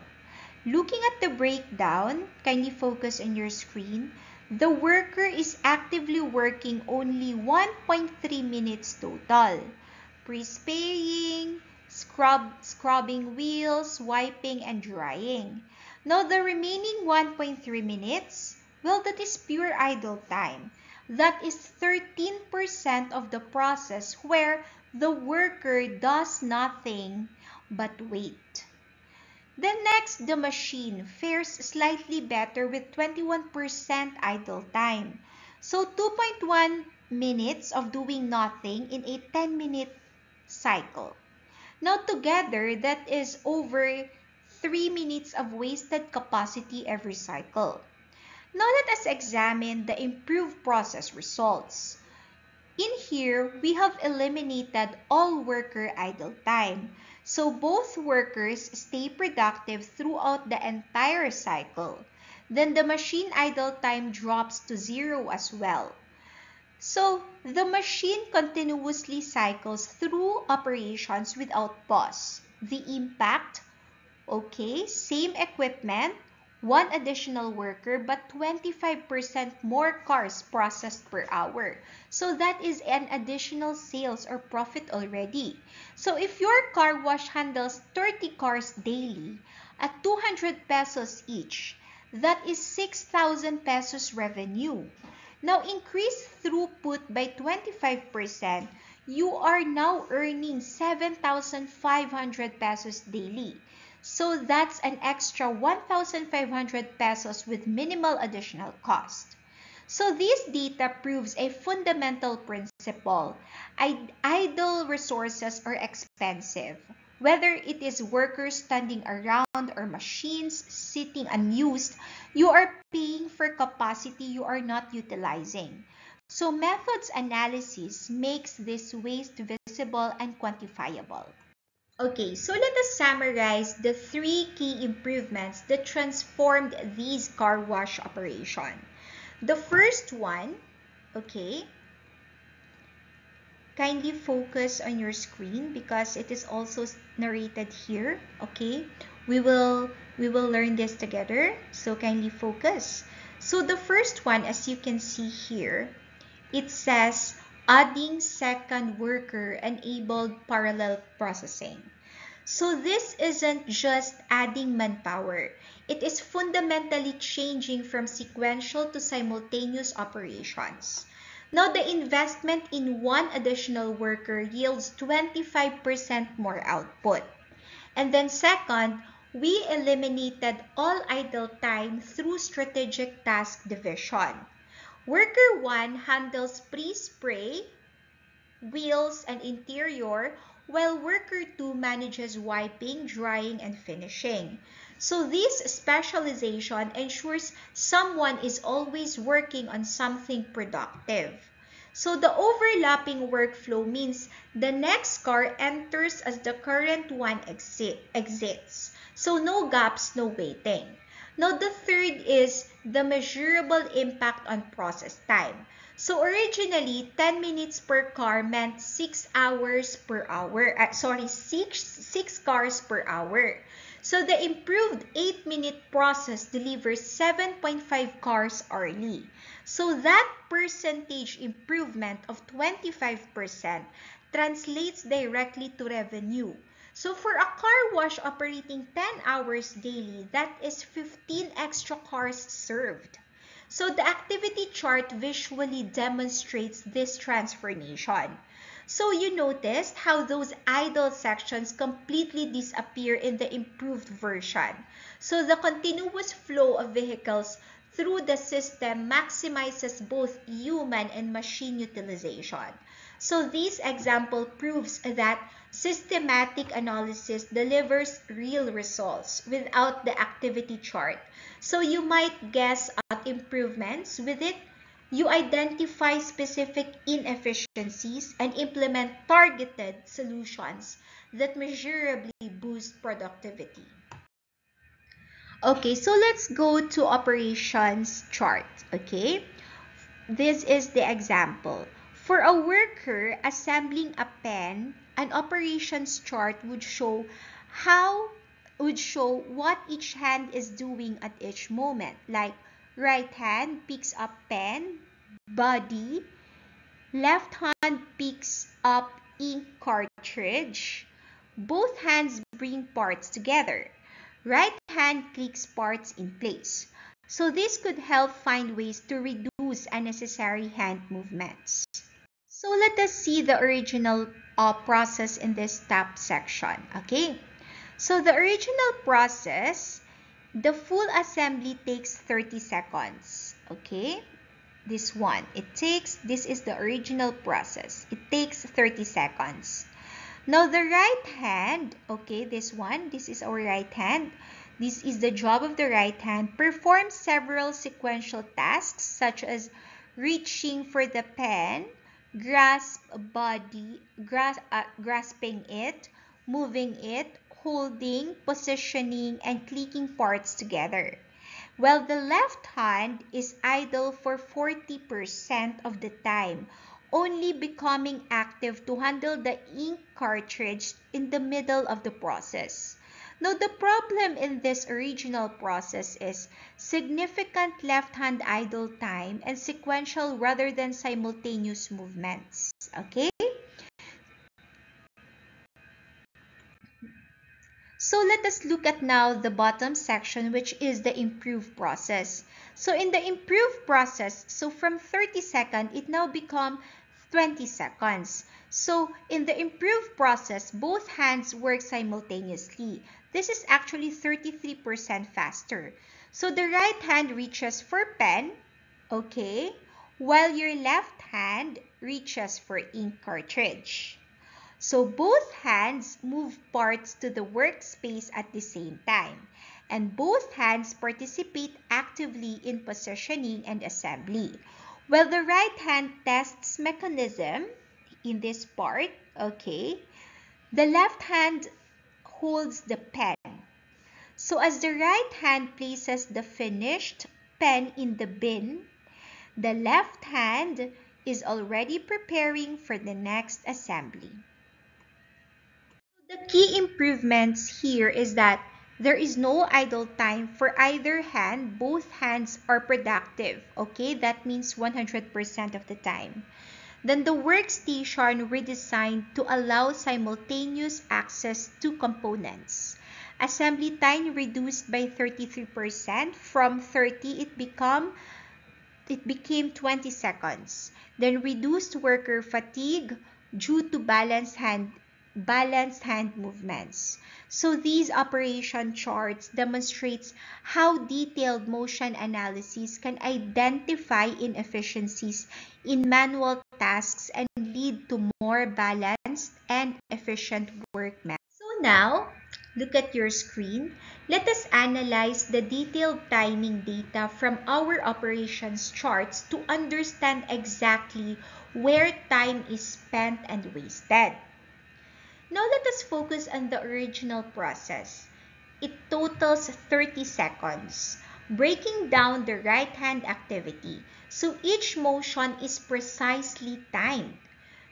[SPEAKER 1] Looking at the breakdown, kindly focus on your screen. The worker is actively working only 1.3 minutes total. Pre-spraying, scrubbing wheels, wiping, and drying. Now the remaining 1.3 minutes, well, that is pure idle time. That is 13% of the process where the worker does nothing but wait. Then next, the machine fares slightly better with 21% idle time. So 2.1 minutes of doing nothing in a 10-minute cycle. Now together, that is over 3 minutes of wasted capacity every cycle. Now let us examine the improved process results. In here, we have eliminated all worker idle time. So both workers stay productive throughout the entire cycle. Then the machine idle time drops to 0 as well. So the machine continuously cycles through operations without pause. The impact, okay, same equipment, one additional worker, but 25% more cars processed per hour. So that is an additional sales or profit already. So if your car wash handles 30 cars daily at 200 pesos each, that is 6,000 pesos revenue. Now increase throughput by 25%, you are now earning 7,500 pesos daily. So that's an extra 1,500 pesos with minimal additional cost. So this data proves a fundamental principle. Idle resources are expensive. Whether it is workers standing around or machines sitting unused, you are paying for capacity you are not utilizing. So methods analysis makes this waste visible and quantifiable. Okay, so let us summarize the 3 key improvements that transformed these car wash operation. The first one, okay, kindly focus on your screen because it is also narrated here, okay? We will learn this together, so kindly focus. So the first one, as you can see here, it says adding second worker enabled parallel processing. So this isn't just adding manpower. It is fundamentally changing from sequential to simultaneous operations. Now, the investment in one additional worker yields 25% more output. And then second, we eliminated all idle time through strategic task division. Worker 1 handles pre-spray, wheels, and interior, while worker 2 manages wiping, drying, and finishing. So this specialization ensures someone is always working on something productive. So the overlapping workflow means the next car enters as the current one exits. So no gaps, no waiting. Now the third is the measurable impact on process time. So originally, 10 minutes per car meant 6 hours per hour. 6 cars per hour. So the improved 8-minute process delivers 7.5 cars hourly. So that percentage improvement of 25% translates directly to revenue. So for a car wash operating 10 hours daily, that is 15 extra cars served. So the activity chart visually demonstrates this transformation. So you noticed how those idle sections completely disappear in the improved version. So the continuous flow of vehicles through the system maximizes both human and machine utilization. So this example proves that systematic analysis delivers real results without the activity chart. So you might guess at improvements with it. You identify specific inefficiencies and implement targeted solutions that measurably boost productivity. Okay, so let's go to operations chart. Okay, this is the example. For a worker assembling a pen, an operations chart would show what each hand is doing at each moment. Like right hand picks up pen, body, left hand picks up ink cartridge. Both hands bring parts together. Right hand clicks parts in place. So this could help find ways to reduce unnecessary hand movements. So let us see the original process in this top section. Okay. So the original process, the full assembly takes 30 seconds. Okay. This is the original process. It takes 30 seconds. Now the right hand, okay, this is our right hand. This is the job of the right hand. Perform several sequential tasks such as reaching for the pen, grasping it, moving it, holding, positioning, and clicking parts together. While the left hand is idle for 40% of the time, only becoming active to handle the ink cartridge in the middle of the process. Now, the problem in this original process is significant left-hand idle time and sequential rather than simultaneous movements. Okay? So let us look at now the bottom section, which is the improve process. So in the improve process, so from 30 seconds, it now becomes 20 seconds. So in the improve process, both hands work simultaneously. This is actually 33% faster. So the right hand reaches for pen, okay, while your left hand reaches for ink cartridge. So both hands move parts to the workspace at the same time, and both hands participate actively in positioning and assembly. While the right hand tests mechanism in this part, okay, the left hand holds the pen. So as the right hand places the finished pen in the bin, the left hand is already preparing for the next assembly. The key improvements here is that there is no idle time for either hand. Both hands are productive. Okay, that means 100% of the time. Then the workstation redesigned to allow simultaneous access to components. Assembly time reduced by 33%. From 30, it became 20 seconds. Then reduced worker fatigue due to balanced hand movements. So these operation charts demonstrates how detailed motion analysis can identify inefficiencies in manual tasks and lead to more balanced and efficient work methods. So now, look at your screen. Let us analyze the detailed timing data from our operations charts to understand exactly where time is spent and wasted. Now let us focus on the original process. It totals 30 seconds, breaking down the right hand activity. So each motion is precisely timed.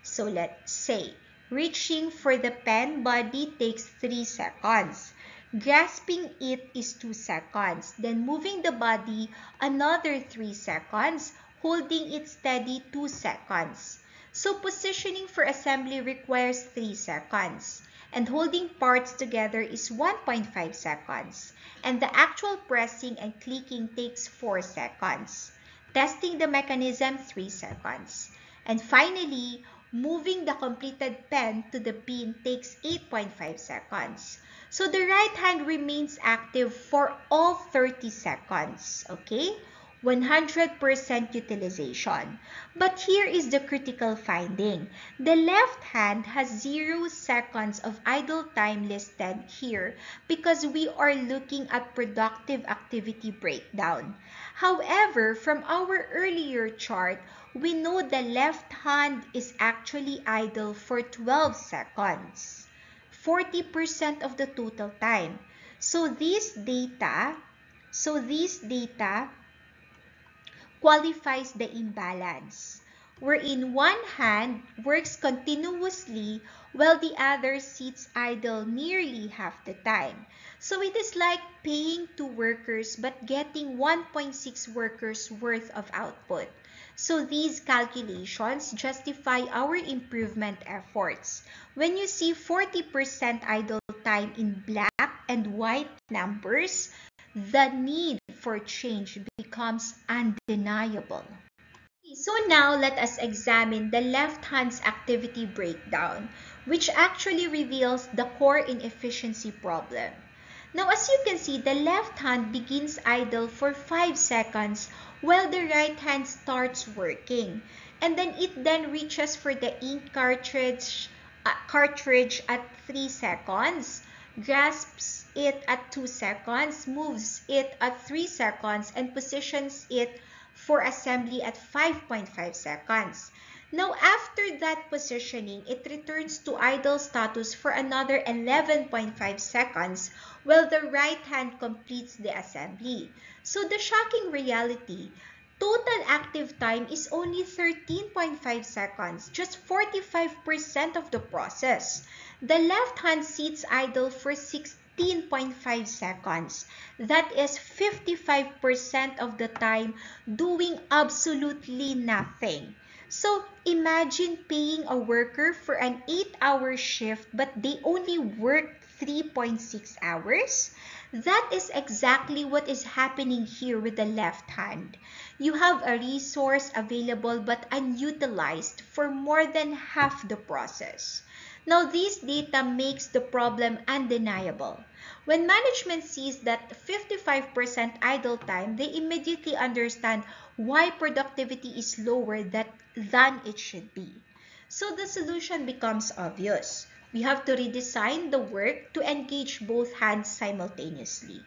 [SPEAKER 1] So let's say, reaching for the pen body takes 3 seconds. Grasping it is 2 seconds. Then moving the body, another 3 seconds. Holding it steady, 2 seconds. So positioning for assembly requires 3 seconds. And holding parts together is 1.5 seconds. And the actual pressing and clicking takes 4 seconds. Testing the mechanism, 3 seconds. And finally, moving the completed pen to the bin takes 8.5 seconds. So the right hand remains active for all 30 seconds, okay? 100% utilization. But here is the critical finding. The left hand has 0 seconds of idle time listed here because we are looking at productive activity breakdown. However, from our earlier chart, we know the left hand is actually idle for 12 seconds, 40% of the total time. So this data qualifies the imbalance, wherein one hand works continuously while the other sits idle nearly half the time. So it is like paying 2 workers but getting 1.6 workers worth of output. So these calculations justify our improvement efforts. When you see 40% idle time in black and white numbers, the need for change becomes undeniable. So now let us examine the left hand's activity breakdown, which actually reveals the core inefficiency problem. Now, as you can see, the left hand begins idle for 5 seconds while the right hand starts working. And then it reaches for the ink cartridge at 3 seconds, grasps it at 2 seconds, moves it at 3 seconds, and positions it for assembly at 5.5 seconds. Now, after that positioning, it returns to idle status for another 11.5 seconds while the right hand completes the assembly. So the shocking reality, total active time is only 13.5 seconds, just 45% of the process. The left hand sits idle for 16.5 seconds. That is 55% of the time doing absolutely nothing. So imagine paying a worker for an 8-hour shift but they only work 3.6 hours. That is exactly what is happening here with the left hand. You have a resource available but unutilized for more than half the process. Now, this data makes the problem undeniable. When management sees that 55% idle time, they immediately understand why productivity is lower than it should be. So the solution becomes obvious. We have to redesign the work to engage both hands simultaneously.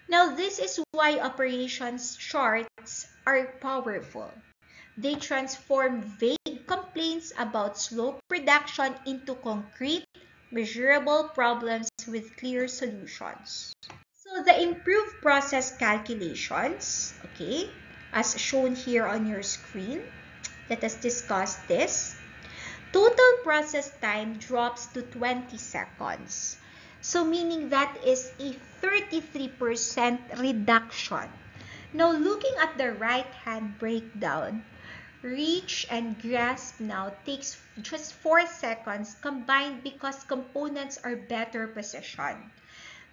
[SPEAKER 1] Now, this is why operations charts are powerful. They transform vague complaints about slow production into concrete, measurable problems with clear solutions. So the improved process calculations, okay, as shown here on your screen, let us discuss this. Total process time drops to 20 seconds. So meaning that is a 33% reduction. Now looking at the right hand breakdown, reach and grasp now takes just 4 seconds combined because components are better positioned.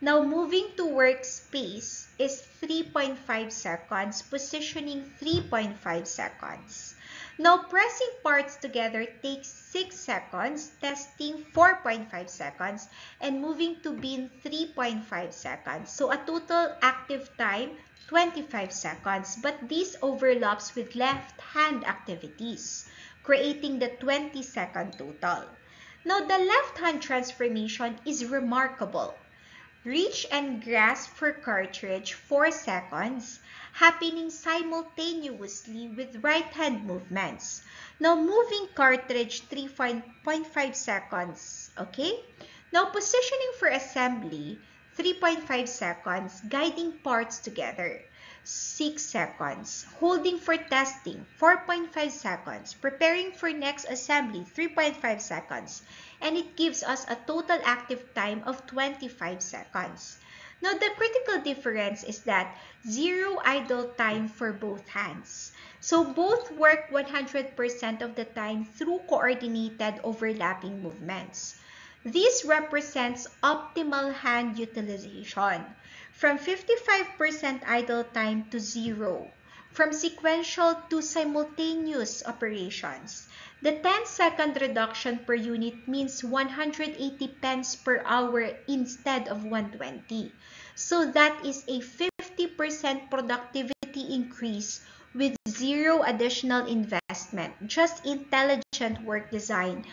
[SPEAKER 1] Now moving to workspace is 3.5 seconds, positioning 3.5 seconds. Now pressing parts together takes 6 seconds, testing 4.5 seconds, and moving to bin 3.5 seconds. So a total active time 25 seconds, but this overlaps with left hand activities, creating the 20-second total. Now the left hand transformation is remarkable. Reach and grasp for cartridge 4 seconds, happening simultaneously with right hand movements. Now moving cartridge 3.5 seconds, okay? Now positioning for assembly 3.5 seconds, guiding parts together 6 seconds, holding for testing 4.5 seconds, preparing for next assembly 3.5 seconds, and it gives us a total active time of 25 seconds. Now the critical difference is that 0 idle time for both hands. So both work 100% of the time through coordinated overlapping movements. This represents optimal hand utilization, from 55% idle time to 0, from sequential to simultaneous operations. The 10-second reduction per unit means 180 pence per hour instead of 120. So that is a 50% productivity increase with zero additional investment, just intelligent work design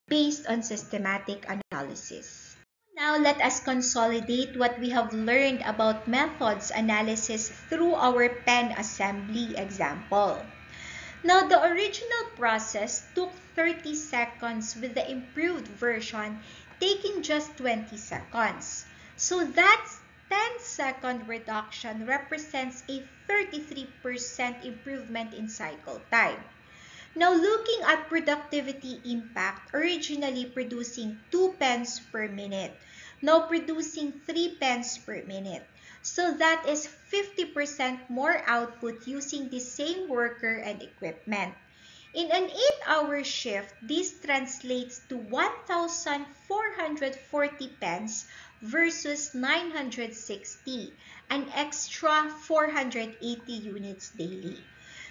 [SPEAKER 1] based on systematic analysis. Now let us consolidate what we have learned about methods analysis through our pen assembly example. Now, the original process took 30 seconds with the improved version taking just 20 seconds. So that's 10-second reduction represents a 33% improvement in cycle time. Now, looking at productivity impact, originally producing 2 pens per minute, now producing 3 pens per minute. So that is 50% more output using the same worker and equipment. In an 8-hour shift, this translates to 1,440 pens versus 960, an extra 480 units daily.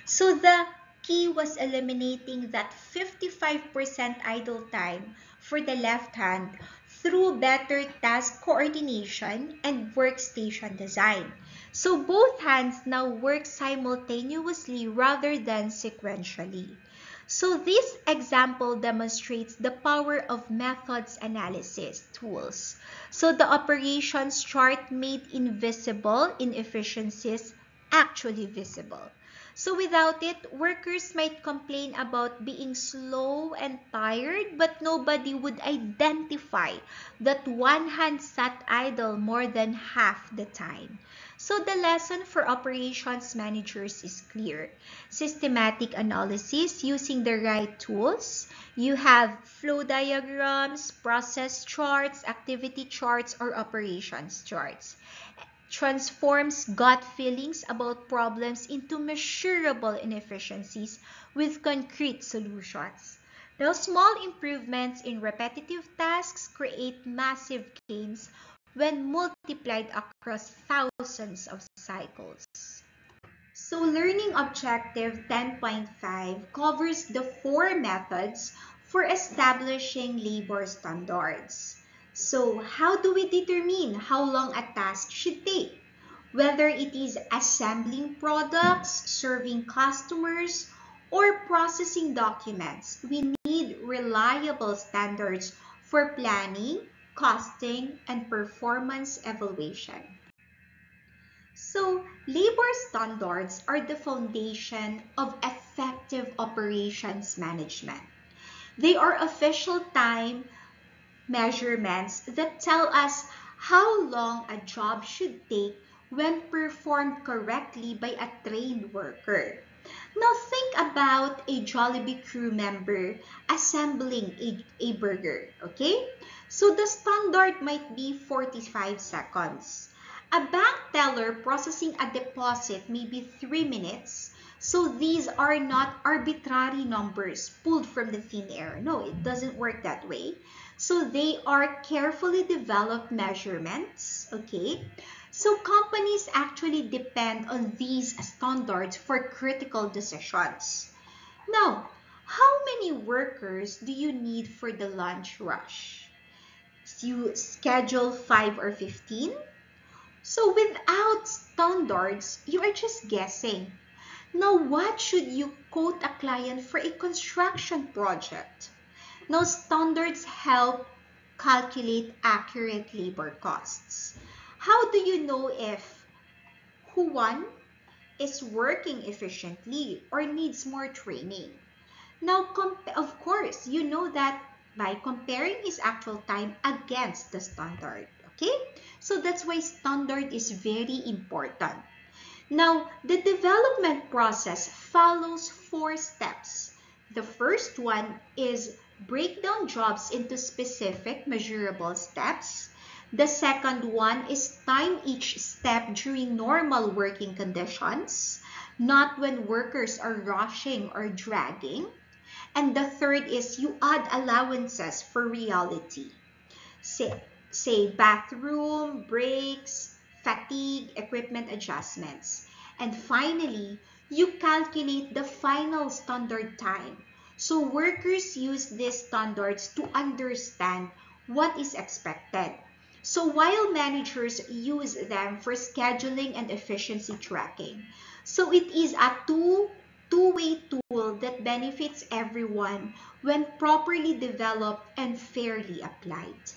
[SPEAKER 1] So the key was eliminating that 55% idle time for the left hand through better task coordination and workstation design. So both hands now work simultaneously rather than sequentially. So this example demonstrates the power of methods analysis tools. So the operations chart made invisible inefficiencies actually visible. So without it, workers might complain about being slow and tired, but nobody would identify that one hand sat idle more than half the time. So the lesson for operations managers is clear. Systematic analysis using the right tools. You have flow diagrams, process charts, activity charts, or operations charts. Transforms gut feelings about problems into measurable inefficiencies with concrete solutions. Now, small improvements in repetitive tasks create massive gains when multiplied across thousands of cycles. So, Learning Objective 10.5 covers the 4 methods for establishing labor standards. So, how do we determine how long a task should take? Whether it is assembling products, serving customers, or processing documents, we need reliable standards for planning, costing, and performance evaluation. So, labor standards are the foundation of effective operations management. They are official time measurements that tell us how long a job should take when performed correctly by a trained worker. Now think about a Jollibee crew member assembling a burger, okay? So the standard might be 45 seconds. A bank teller processing a deposit may be 3 minutes. So these are not arbitrary numbers pulled from the thin air. No, it doesn't work that way. So they are carefully developed measurements, okay? So companies actually depend on these standards for critical decisions. Now, how many workers do you need for the lunch rush? You schedule 5 or 15? So without standards, you are just guessing. Now, what should you quote a client for a construction project? Now, standards help calculate accurate labor costs. How do you know if one is working efficiently or needs more training? Now, of course, you know that by comparing his actual time against the standard. Okay? So that's why standard is very important. Now, the development process follows 4 steps. The first one is break down jobs into specific measurable steps. The second one is time each step during normal working conditions, not when workers are rushing or dragging. And the third is you add allowances for reality. Say bathroom, breaks, fatigue, equipment adjustments. And finally, you calculate the final standard time. So workers use these standards to understand what is expected. So while managers use them for scheduling and efficiency tracking. So it is a two-way tool that benefits everyone when properly developed and fairly applied.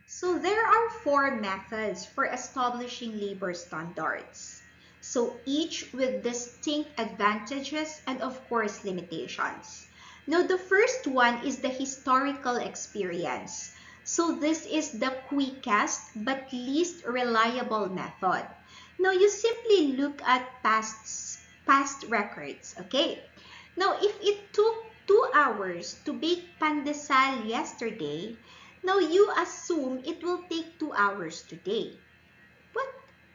[SPEAKER 1] So there are four methods for establishing labor standards. So each with distinct advantages and of course limitations. Now the first one is the historical experience. So this is the quickest but least reliable method. Now you simply look at past records, okay? Now if it took 2 hours to bake pandesal yesterday, now you assume it will take 2 hours today. What?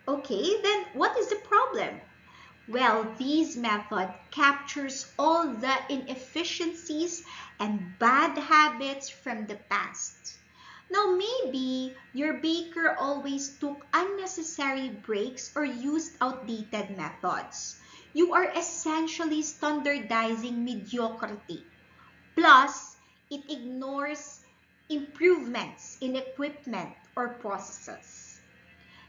[SPEAKER 1] Okay, then what is the problem? Well, this method captures all the inefficiencies and bad habits from the past. Now, maybe your baker always took unnecessary breaks or used outdated methods. You are essentially standardizing mediocrity. Plus, it ignores improvements in equipment or processes.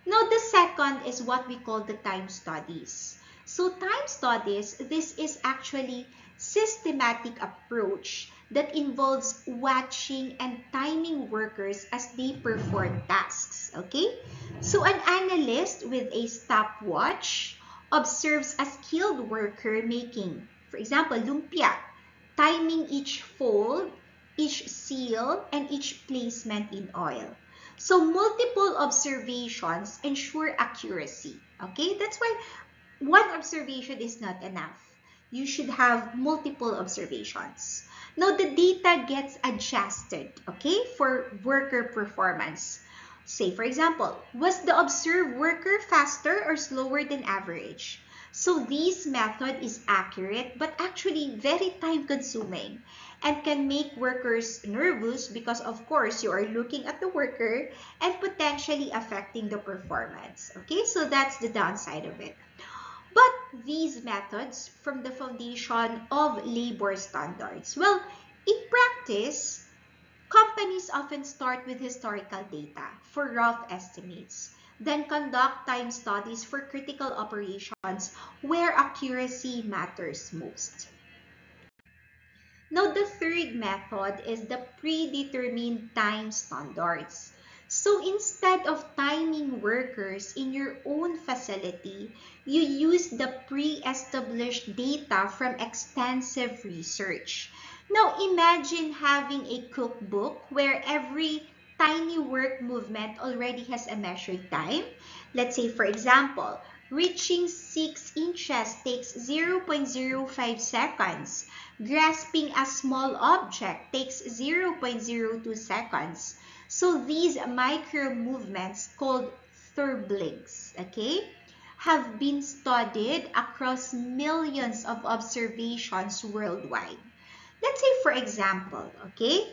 [SPEAKER 1] Now, the second is what we call the time studies. So, time studies, this is actually systematic approach that involves watching and timing workers as they perform tasks, okay? So, an analyst with a stopwatch observes a skilled worker making, for example, lumpia, timing each fold, each seal, and each placement in oil. So multiple observations ensure accuracy. Okay, that's why one observation is not enough. You should have multiple observations. Now the data gets adjusted, okay, for worker performance. Say for example, was the observed worker faster or slower than average? So this method is accurate but actually very time consuming and can make workers nervous because of course you are looking at the worker and potentially affecting the performance. Okay, so that's the downside of it. But these methods from the foundation of labor standards. Well, in practice, companies often start with historical data for rough estimates, then conduct time studies for critical operations where accuracy matters most. Now, the third method is the predetermined time standards. So instead of timing workers in your own facility, you use the pre-established data from extensive research. Now imagine having a cookbook where every tiny work movement already has a measured time. Let's say, for example, reaching 6 inches takes 0.05 seconds. Grasping a small object takes 0.02 seconds. So these micro movements called thrumblings, okay, have been studied across millions of observations worldwide. Let's say for example, okay,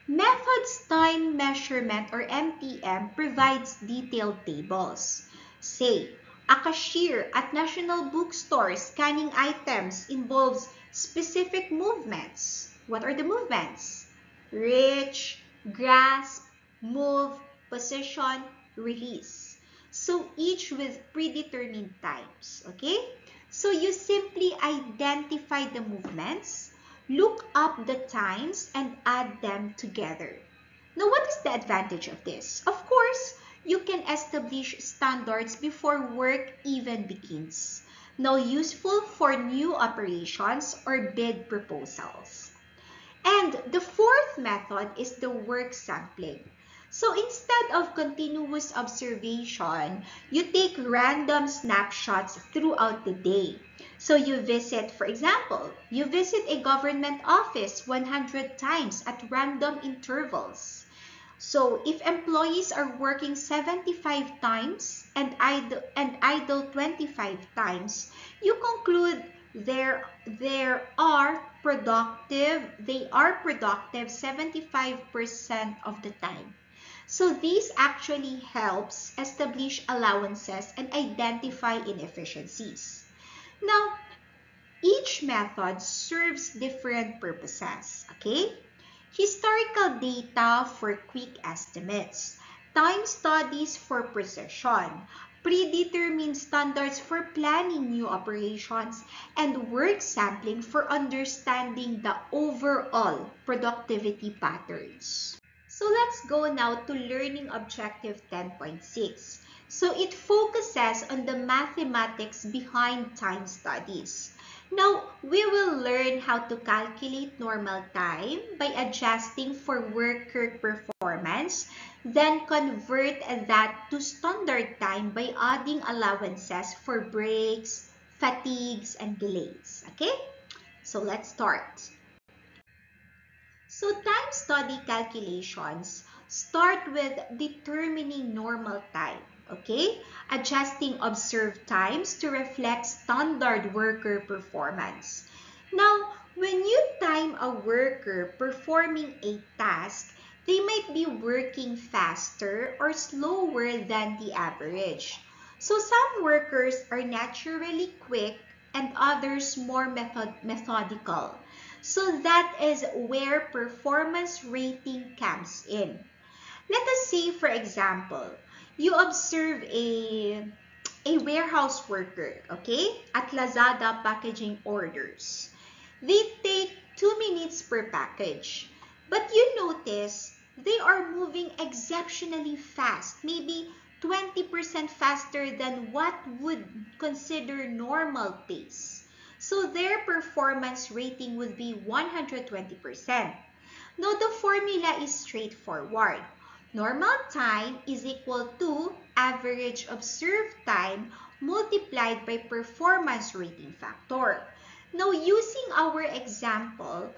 [SPEAKER 1] Methods Time Measurement or MTM provides detailed tables. Say, a cashier at National Bookstore scanning items involves specific movements. What are the movements? Reach, grasp, move, position, release. So each with predetermined times, okay? So you simply identify the movements, look up the times, and add them together. Now, what is the advantage of this? Of course, you can establish standards before work even begins. Now, useful for new operations or bid proposals. And the fourth method is the work sampling. So instead of continuous observation, you take random snapshots throughout the day. So you visit, for example, you visit a government office 100 times at random intervals. So if employees are working 75 times and idle 25 times, you conclude they are productive 75% of the time. So this actually helps establish allowances and identify inefficiencies. Now, each method serves different purposes, okay? Historical data for quick estimates. time studies for precision, predetermined standards for planning new operations, and work sampling for understanding the overall productivity patterns. So let's go now to learning objective 10.6. So it focuses on the mathematics behind time studies. Now, we will learn how to calculate normal time by adjusting for worker performance, then convert that to standard time by adding allowances for breaks, fatigues, and delays. Okay? So let's start. So time study calculations start with determining normal time, okay? Adjusting observed times to reflect standard worker performance. Now, when you time a worker performing a task, they might be working faster or slower than the average. So some workers are naturally quick and others more methodical. So that is where performance rating comes in. Let us say, for example, you observe a warehouse worker, okay, at Lazada packaging orders. They take 2 minutes per package. But you notice they are moving exceptionally fast, maybe 20% faster than what would consider normal pace. So their performance rating would be 120%. Now the formula is straightforward. Normal time is equal to average observed time multiplied by performance rating factor. Now using our example,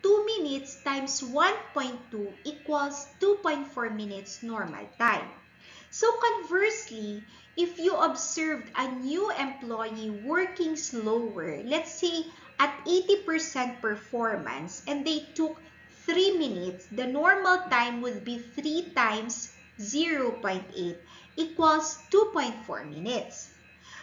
[SPEAKER 1] 2 minutes times 1.2 equals 2.4 minutes normal time. So conversely, if you observed a new employee working slower, let's say at 80% performance, and they took 3 minutes, the normal time would be 3 times 0.8 equals 2.4 minutes.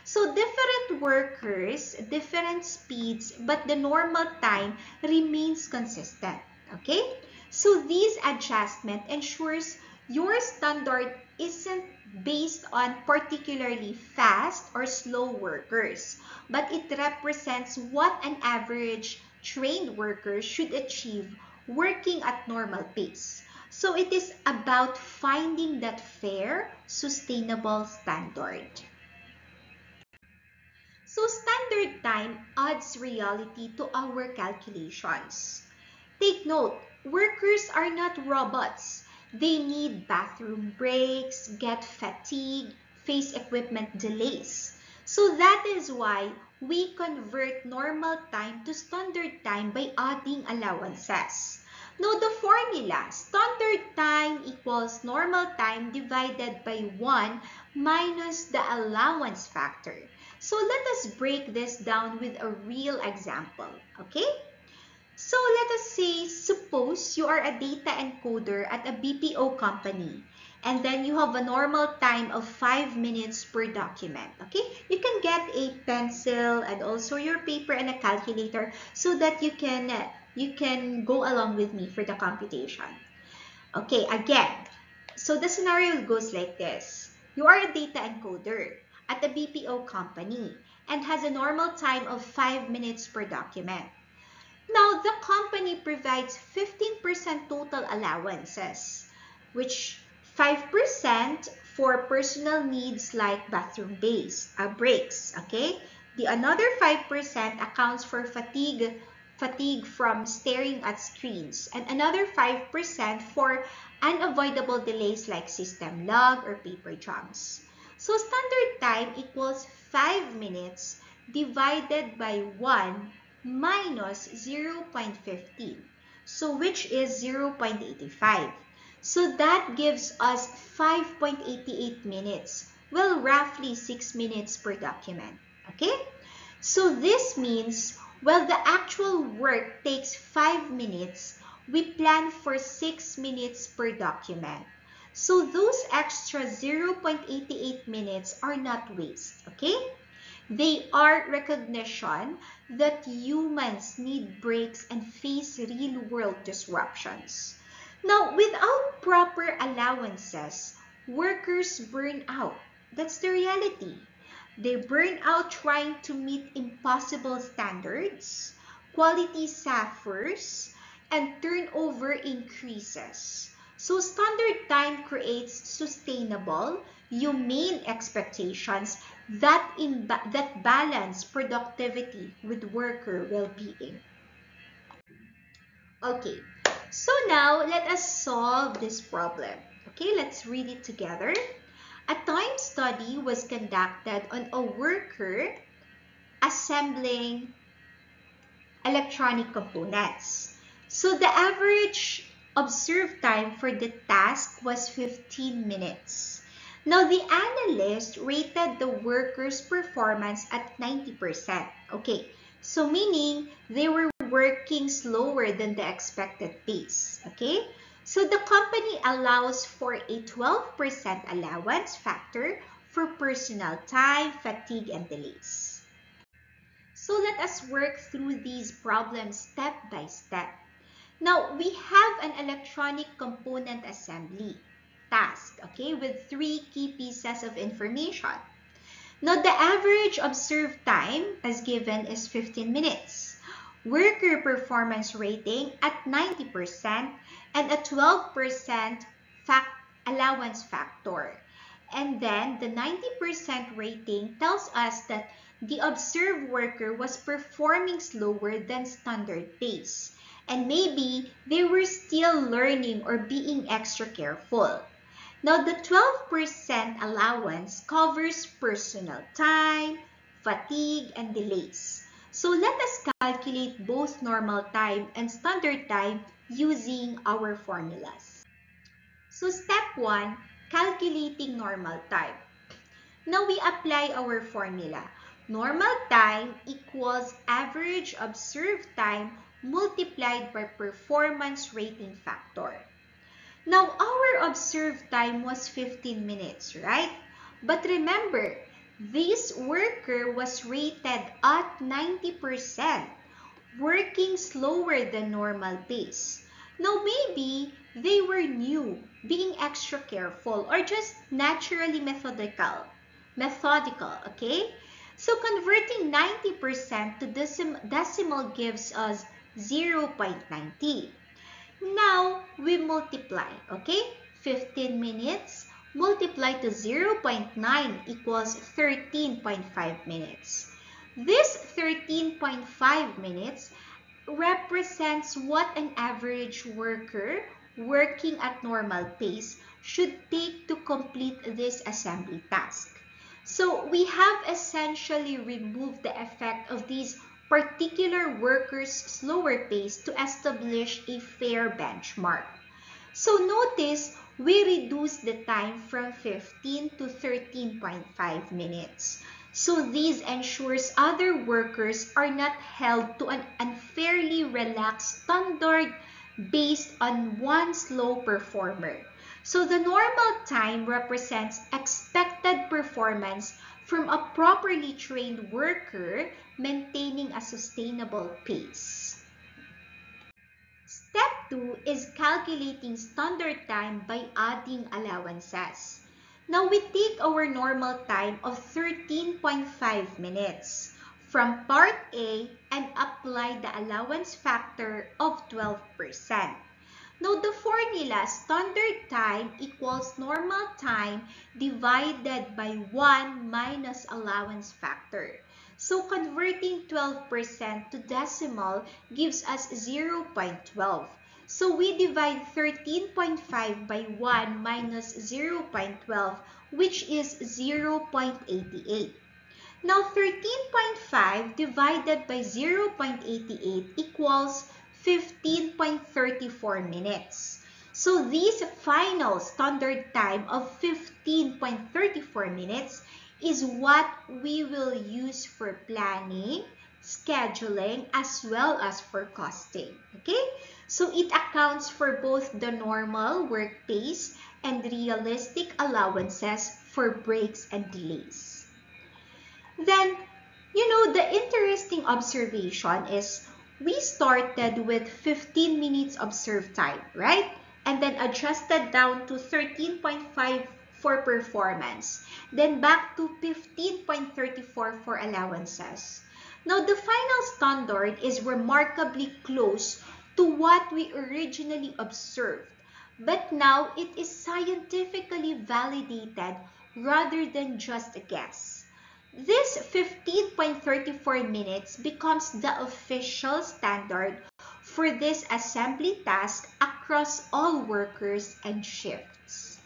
[SPEAKER 1] So different workers, different speeds, but the normal time remains consistent. Okay? So this adjustment ensures your standard isn't based on particularly fast or slow workers, but it represents what an average trained worker should achieve working at normal pace. So it is about finding that fair, sustainable standard. So standard time adds reality to our calculations. Take note, workers are not robots. They need bathroom breaks, get fatigued, face equipment delays. So that is why we convert normal time to standard time by adding allowances. Now the formula, standard time equals normal time divided by 1 minus the allowance factor. So let us break this down with a real example, okay? So let us say, suppose you are a data encoder at a BPO company, and then you have a normal time of 5 minutes per document, okay? You can get a pencil and also your paper and a calculator so that you can go along with me for the computation. Okay, again, so the scenario goes like this. You are a data encoder at a BPO company and has a normal time of 5 minutes per document. Now, the company provides 15% total allowances, which 5% for personal needs like bathroom breaks, okay? The another 5% accounts for fatigue from staring at screens, and another 5% for unavoidable delays like system lag or paper jams. So standard time equals 5 minutes divided by 1 minus 0.15, so which is 0.85. So that gives us 5.88 minutes, well, roughly 6 minutes per document, okay? So this means, while the actual work takes 5 minutes, we plan for 6 minutes per document. So those extra 0.88 minutes are not waste, okay? They are recognition that humans need breaks and face real-world disruptions. Now, without proper allowances, workers burn out. That's the reality. They burn out trying to meet impossible standards, quality suffers, and turnover increases. So standard time creates sustainable, humane expectations that balance productivity with worker well-being. Okay, so now let us solve this problem. Okay, let's read it together. A time study was conducted on a worker assembling electronic components. So the average observed time for the task was 15 minutes. Now the analyst rated the worker's performance at 90%. Okay, so meaning they were working slower than the expected pace. Okay, so the company allows for a 12% allowance factor for personal time, fatigue, and delays. So let us work through these problems step by step. Now, we have an electronic component assembly task, okay, with 3 key pieces of information. Now, the average observed time as given is 15 minutes. Worker performance rating at 90% and a 12% allowance factor. And then the 90% rating tells us that the observed worker was performing slower than standard pace. And maybe they were still learning or being extra careful. Now, the 12% allowance covers personal time, fatigue, and delays. So let us calculate both normal time and standard time using our formulas. So step 1, calculating normal time. Now we apply our formula. Normal time equals average observed time multiplied by performance rating factor. Now our observed time was 15 minutes, right? But remember, this worker was rated at 90%, working slower than normal pace. Now maybe they were new, being extra careful, or just naturally methodical, okay? So converting 90% to decimal gives us 0.90. Now we multiply, okay? 15 minutes multiplied to 0.9 equals 13.5 minutes. This 13.5 minutes represents what an average worker working at normal pace should take to complete this assembly task. So we have essentially removed the effect of these particular workers' slower pace to establish a fair benchmark. So notice we reduce the time from 15 to 13.5 minutes. So this ensures other workers are not held to an unfairly relaxed standard based on one slow performer. So the normal time represents expected performance from a properly trained worker maintaining a sustainable pace. Step 2 is calculating standard time by adding allowances. Now we take our normal time of 13.5 minutes from part A and apply the allowance factor of 12%. Now the formula standard time equals normal time divided by 1 minus allowance factor. So converting 12% to decimal gives us 0.12. So we divide 13.5 by 1 minus 0.12, which is 0.88. Now 13.5 divided by 0.88 equals 15.34 minutes. So this final standard time of 15.34 minutes is what we will use for planning, scheduling, as well as for costing. Okay? So it accounts for both the normal work pace and realistic allowances for breaks and delays. Then, the interesting observation is we started with 15 minutes observed time, right? And then adjusted down to 13.5 for performance. Then back to 15.34 for allowances. Now, the final standard is remarkably close to what we originally observed, but now it is scientifically validated rather than just a guess. This 15.34 minutes becomes the official standard for this assembly task across all workers and shifts.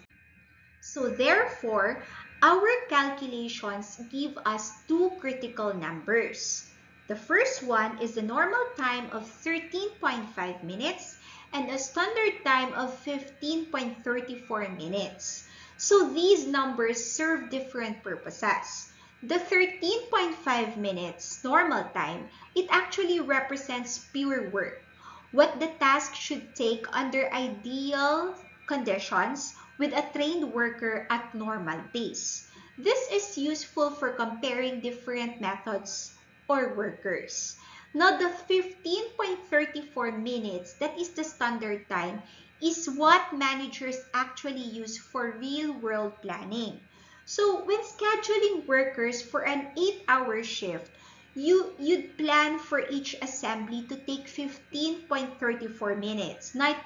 [SPEAKER 1] So therefore, our calculations give us two critical numbers. The first one is the normal time of 13.5 minutes and a standard time of 15.34 minutes. So these numbers serve different purposes. The 13.5 minutes normal time, it actually represents pure work, what the task should take under ideal conditions with a trained worker at normal pace. This is useful for comparing different methods or workers. Now, the 15.34 minutes, that is the standard time, is what managers actually use for real-world planning. So, when scheduling workers for an 8-hour shift, you'd plan for each assembly to take 15.34 minutes, not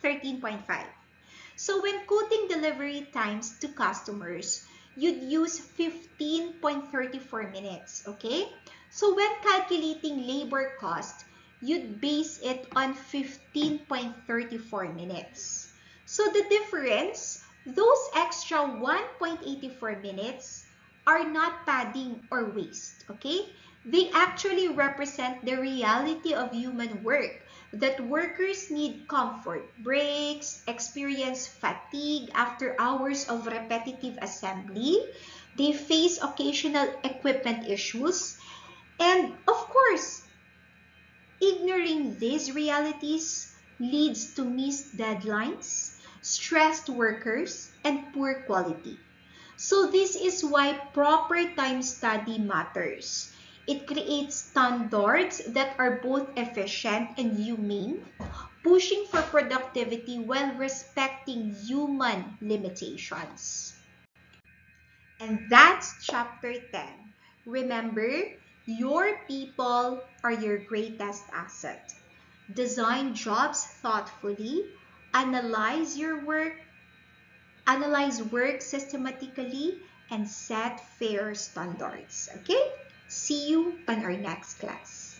[SPEAKER 1] 13.5. So when quoting delivery times to customers, you'd use 15.34 minutes, okay? So when calculating labor cost, you'd base it on 15.34 minutes. So the difference, those extra 1.84 minutes are not padding or waste, okay? They actually represent the reality of human work, that workers need comfort breaks, experience fatigue after hours of repetitive assembly, they face occasional equipment issues, and of course, ignoring these realities leads to missed deadlines, stressed workers, and poor quality. So this is why proper time study matters. It creates standards that are both efficient and humane, pushing for productivity while respecting human limitations. And that's chapter 10. Remember, your people are your greatest asset. Design jobs thoughtfully, analyze work systematically, and set fair standards. Okay? See you on our next class.